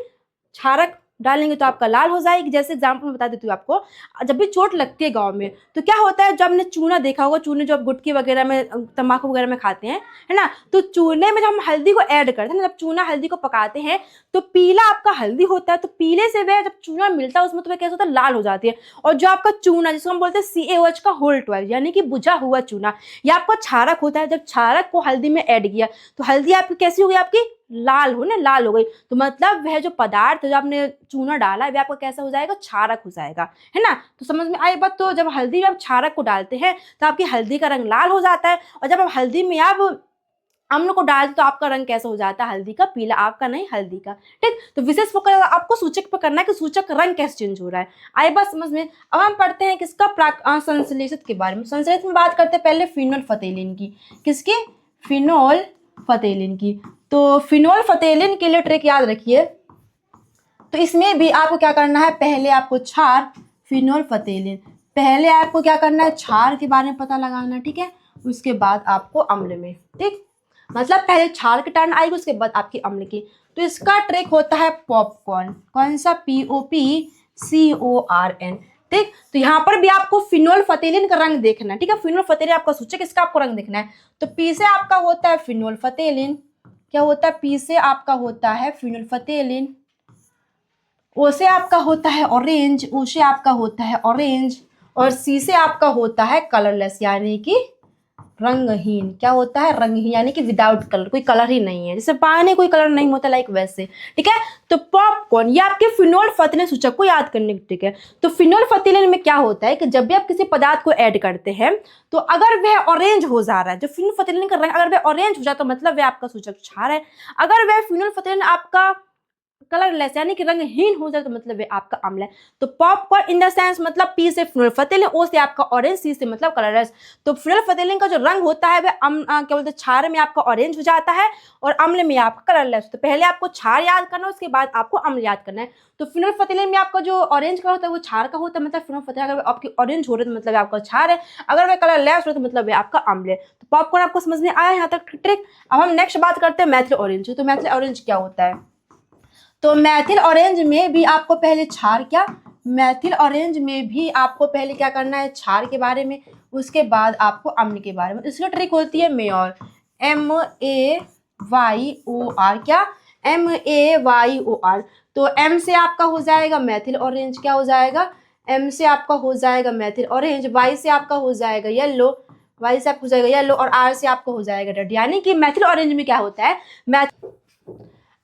क्षारक डालेंगे तो आपका लाल हो जाएगी। जैसे एग्जाम्पल में बता देती हूँ आपको, जब भी चोट लगती है गांव में तो क्या होता है, जब हमने चूना देखा होगा, चूने जो आप गुटकी वगैरह में, तंबाकू वगैरह में खाते हैं, है ना, तो चूने में जब हम हल्दी को ऐड करते हैं ना, जब चूना हल्दी को पकाते हैं तो पीला आपका हल्दी होता है, तो पीले से वह जब चूना मिलता है उसमें तो वह कैसा होता है, लाल हो जाती है। और जो आपका चूना जिसको हम बोलते हैं CaOH का होल 12 यानी कि बुझा हुआ चूना, यह आपका क्षारक होता है। जब क्षारक को हल्दी में ऐड किया तो हल्दी आपकी कैसी हो गई, आपकी लाल हो ना, लाल हो गई, तो मतलब वह जो पदार्थ जो आपने चूना डाला है वह आपका कैसा हो जाएगा, क्षारक हो जाएगा, है ना। तो समझ में आई बात। तो जब हल्दी में आप क्षारक को डालते हैं तो आपकी हल्दी का रंग लाल हो जाता है, और जब आप हल्दी में आप अम्ल को डालते तो आपका रंग कैसा हो जाता है, हल्दी का पीला, आपका नहीं हल्दी का। ठीक, तो विशेष फोकस आपको सूचक पर करना है कि सूचक रंग कैसे चेंज हो रहा है। आई बात समझ में। अब हम पढ़ते हैं किसका, संश्लेषित के बारे में। संश्लेषित में बात करते हैं पहले फिनोल फतेलिन की। किसकी, फिनोल फतेलिन की। तो फिनोल फतेलिन के लिए ट्रिक याद रखिए। तो इसमें भी आपको क्या करना है, पहले आपको क्षार, फिनोल फतेलिन, पहले आपको क्या करना है, क्षार के बारे में पता लगाना, ठीक है। उसके बाद आपको अम्ल में, ठीक, मतलब पहले क्षार की टर्न आएगी, उसके बाद आपकी अम्ल की। तो इसका ट्रिक होता है पॉपकॉर्न। कौन सा, POPCORN। ठीक, तो यहाँ पर भी आपको फिनोल फतेलिन का रंग देखना है, ठीक है। फिनोल फतेलिन आपका सूचक, इसका आपको रंग देखना है। तो पी से आपका होता है फिनोल फतेलिन, क्या होता है, पी से आपका होता है फिनोल फतेलिन। ओ से आपका होता है ऑरेंज, ओ से आपका होता है ऑरेंज, और सी से आपका होता है कलरलेस, यानी कि रंगहीन। क्या होता है, रंगहीन, यानी कि विदाउट कलर, कोई कलर ही नहीं है, जैसे पानी कोई कलर नहीं होता, लाइक वैसे, ठीक है। तो पॉपकॉर्न ये आपके फिनोल फतेलिन सूचक को याद करने की ट्रिक है। तो फिनोल फतेलिन में क्या होता है कि जब भी आप किसी पदार्थ को ऐड करते हैं तो अगर वह ऑरेंज हो जा रहा है, जो फिनोल फतेलिन का रंग अगर वह ऑरेंज हो जाए तो मतलब वह आपका सूचक क्षार है। अगर वह फिनोल फतेलिन आपका कलरलेस यानी कि रंगहीन हो जाए तो मतलब ये आपका अम्ल है। तो पॉपकॉर्न इन द सेंस मतलब पी से फिनोल फतेलिन, ओ से आपका ऑरेंज, सी से मतलब कलरलेस। तो फिनोल फतेलिन का जो रंग होता है वह क्या बोलते हैं, क्षार में आपका ऑरेंज हो जाता है और अम्ल में आपका कलरलेस। तो पहले आपको क्षार याद करना है, उसके बाद आपको अम्ल याद करना है। तो फिनोल फतेलिन में आपका जो ऑरेंज कलर होता है वो क्षार का होता है, मतलब फिनोल फतेलिन अगर आपकी ऑरेंज हो रही है तो मतलब आपका क्षार है, अगर वह कलरलेस हो रहा है तो मतलब वह आपका अम्ल है। तो पॉपकॉर्न आपको समझ में आया यहाँ तक ट्रिक। अब हम नेक्स्ट बात करते हैं मैथिल ऑरेंज। तो मैथिल ऑरेंज क्या होता है, तो मैथिल ऑरेंज में भी आपको पहले क्षार, क्या, मैथिल ऑरेंज में भी आपको पहले क्या करना है, क्षार के बारे में, उसके बाद आपको अम्ल के बारे में। इसकी ट्रिक होती है मेयोर, MAYOR, क्या, MAYOR। तो M से आपका हो जाएगा मैथिल ऑरेंज, क्या हो जाएगा, M से आपका हो जाएगा मैथिल ऑरेंज, Y से आपका हो जाएगा येलो, Y से आपका हो जाएगा येलो, और R से आपका हो जाएगा रेड। यानी कि मैथिल ऑरेंज में क्या होता है,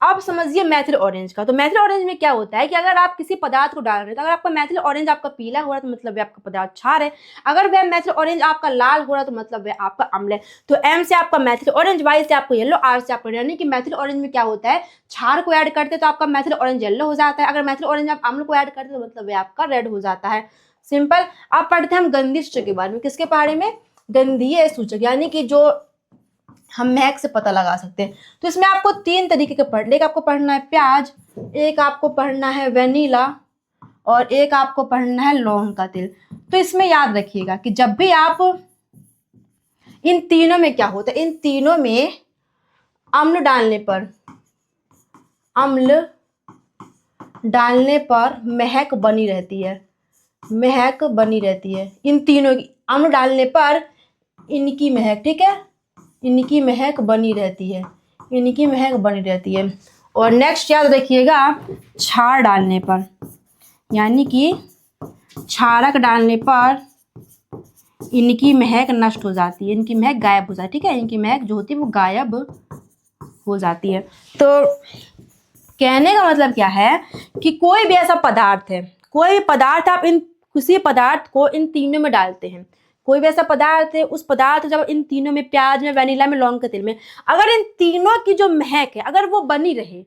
आप समझिए मैथिल ऑरेंज का। तो मैथिल ऑरेंज में क्या होता है कि अगर आप किसी पदार्थ को डाल रहे हैं तो अगर आपका मैथिल ऑरेंज आपका पीला हो रहा है तो मतलब वह आपका पदार्थ क्षार है, अगर वह मैथिल ऑरेंज आपका लाल हो रहा है तो मतलब वह आपका अम्ल है। तो M से आपका मैथिल ऑरेंज, Y से आपको येलो, R से आपका, यानी कि मैथिल ऑरेंज में क्या होता है, क्षार को ऐड करते तो आपका मैथिल ऑरेंज येलो हो जाता है, अगर मैथिल ऑरेंज आप अम्ल को ऐड करते तो मतलब वह आपका रेड हो जाता है। सिंपल। आप पढ़ते हैं हम गंधीय सूचक के बारे में। किसके बारे में, गंधीय सूचक, यानी कि जो हम महक से पता लगा सकते हैं। तो इसमें आपको 3 तरीके के पढ़ने, एक आपको पढ़ना है प्याज, एक आपको पढ़ना है वेनिला, और एक आपको पढ़ना है लौंग का तेल। तो इसमें याद रखिएगा कि जब भी आप इन तीनों में क्या होता है, इन तीनों में अम्ल डालने पर महक बनी रहती है, महक बनी रहती है। इन तीनों की अम्ल डालने पर इनकी महक, ठीक है, इनकी महक बनी रहती है, इनकी महक बनी रहती है। और नेक्स्ट याद रखिएगा, क्षार डालने पर, यानी कि क्षारक डालने पर इनकी महक नष्ट हो जाती है, इनकी महक गायब हो जाती है, ठीक है, इनकी महक जो होती है वो गायब हो जाती है। तो कहने का मतलब क्या है कि कोई भी ऐसा पदार्थ है, कोई भी पदार्थ आप इन किसी पदार्थ को इन तीनों में डालते हैं, कोई भी ऐसा पदार्थ है, उस पदार्थ जब इन तीनों में, प्याज में, वेनिला में, लौंग के तेल में, अगर इन तीनों की जो महक है अगर वो बनी रहे,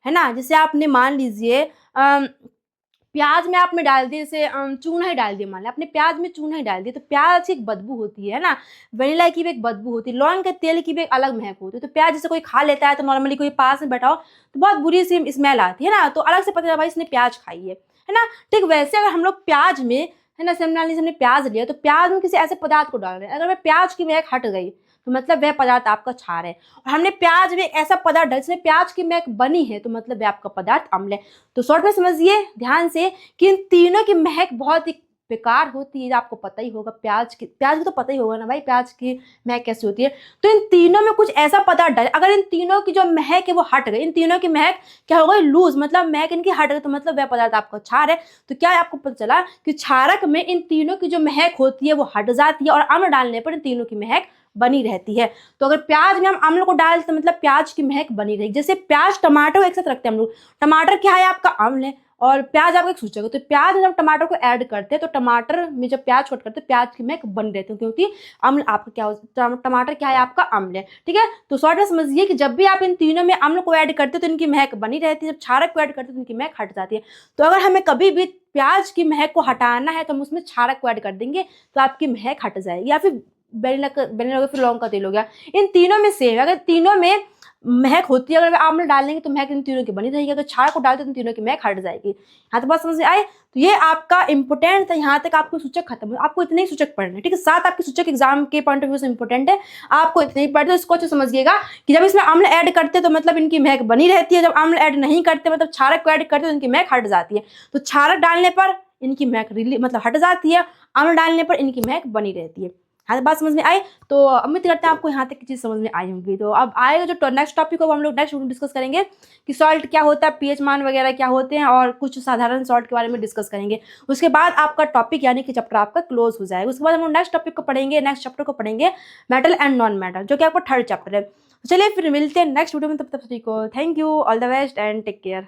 है ना, जैसे आपने मान लीजिए प्याज में आपने डाल दिए, जैसे चूना ही डाल दिया, मान लिया आपने प्याज में चूना ही डाल दिया, तो प्याज की एक बदबू होती है ना, वेनिला की भी एक बदबू होती है, लौंग के तेल की भी एक अलग महक होती है। तो प्याज जैसे कोई खा लेता है तो नॉर्मली कोई पास में बैठा हो तो बहुत बुरी सी स्मेल आती है ना, तो अलग से पता चला भाई इसने प्याज खाई है ना। ठीक वैसे अगर हम लोग प्याज में, है ना, हमने प्याज लिया तो प्याज में किसी ऐसे पदार्थ को डाल रहे हैं, अगर वह प्याज की महक हट गई तो मतलब वह पदार्थ आपका क्षार है, और हमने प्याज में ऐसा पदार्थ डाला जिसमें प्याज की महक बनी है तो मतलब वह आपका पदार्थ अम्ल है। तो शॉर्ट में समझिए ध्यान से कि इन तीनों की महक बहुत ही बेकार होती है, आपको पता ही होगा, प्याज की तो पता ही होगा ना भाई, प्याज की महक कैसी होती है। तो इन तीनों में कुछ ऐसा पदार्थ डाले, अगर इन तीनों की जो महक है वो हट गई, इन तीनों की महक क्या हो गई, लूज, मतलब महक इनकी हट गई तो मतलब वह पदार्थ आपका क्षार है। तो क्या आपको पता चला कि क्षारक में इन तीनों की जो महक होती है वो हट जाती है, और अम्ल डालने पर इन तीनों की महक बनी रहती है। तो अगर प्याज में हम अम्ल को डालते तो मतलब प्याज की महक बनी रहेगी। जैसे प्याज टमाटर एक साथ रखते हैं हम लोग, टमाटर क्या है आपका अम्ल है और प्याज आपका एक सूचक है। तो प्याज में जब टमाटर को ऐड करते हैं तो टमाटर में जब प्याज छोड़ करते हैं प्याज की महक बनी रहती है, क्योंकि अम्ल आपका क्या हो, टमाटर क्या है आपका अम्ल है। ठीक है, तो शॉर्ट में समझिए कि जब भी आप इन तीनों में अम्ल को ऐड करते हो तो इनकी महक बनी रहती है, जब क्षारक को ऐड करते हो तो इनकी महक हट जाती है। तो अगर हमें कभी भी प्याज की महक को हटाना है तो हम उसमें क्षारक को ऐड कर देंगे तो आपकी महक हट जाएगी। या फिर बेलिना हो गया, फिर लौंग का तेल हो गया, इन तीनों में से अगर तीनों में महक होती है, अगर आमला डालेंगे तो महक इन तीनों की बनी रहेगी, अगर क्षार को डालते तो इन तीनों की महक हट जाएगी। यहाँ तक बात समझ में आए? तो ये आपका इंपोर्टेंट था, यहाँ तक आपको सूचक खत्म हो, आपको इतने ही सूचक पढ़ने, ठीक है। 7 आपके सूचक एग्जाम के पॉइंट ऑफ व्यू से इंपॉर्टेंट है, आपको इतने ही पढ़ते। तो इसको अच्छे समझिएगा कि जब इसमें अम्ल ऐड करते तो मतलब इनकी महक बनी रहती है, जब अम्ल ऐड नहीं करते मतलब क्षारक को ऐड करते तो इनकी महक हट जाती है। तो क्षारक डालने पर इनकी महक मतलब हट जाती है, अम्ल डालने पर इनकी महक बनी रहती है। हाँ, बात समझ में आई? तो उम्मीद करते हैं आपको यहाँ तक की चीज़ समझ में आई होंगी। तो अब आएगा जो नेक्स्ट टॉपिक को हम लोग नेक्स्ट वीडियो डिस्कस करेंगे कि सॉल्ट क्या होता है, पीएच मान वगैरह क्या होते हैं, और कुछ साधारण सॉल्ट के बारे में डिस्कस करेंगे। उसके बाद आपका टॉपिक यानी कि चैप्टर आपका क्लोज हो जाएगा। उसके बाद हम लोग नेक्स्ट टॉपिक को पढ़ेंगे, नेक्स्ट चैप्टर को पढ़ेंगे मेटल एंड नॉन मेटल, जो कि आपका 3rd चैप्टर है। चलिए फिर मिलते हैं नेक्स्ट वीडियो में, तब तक सभी को thank you, all the best and take care.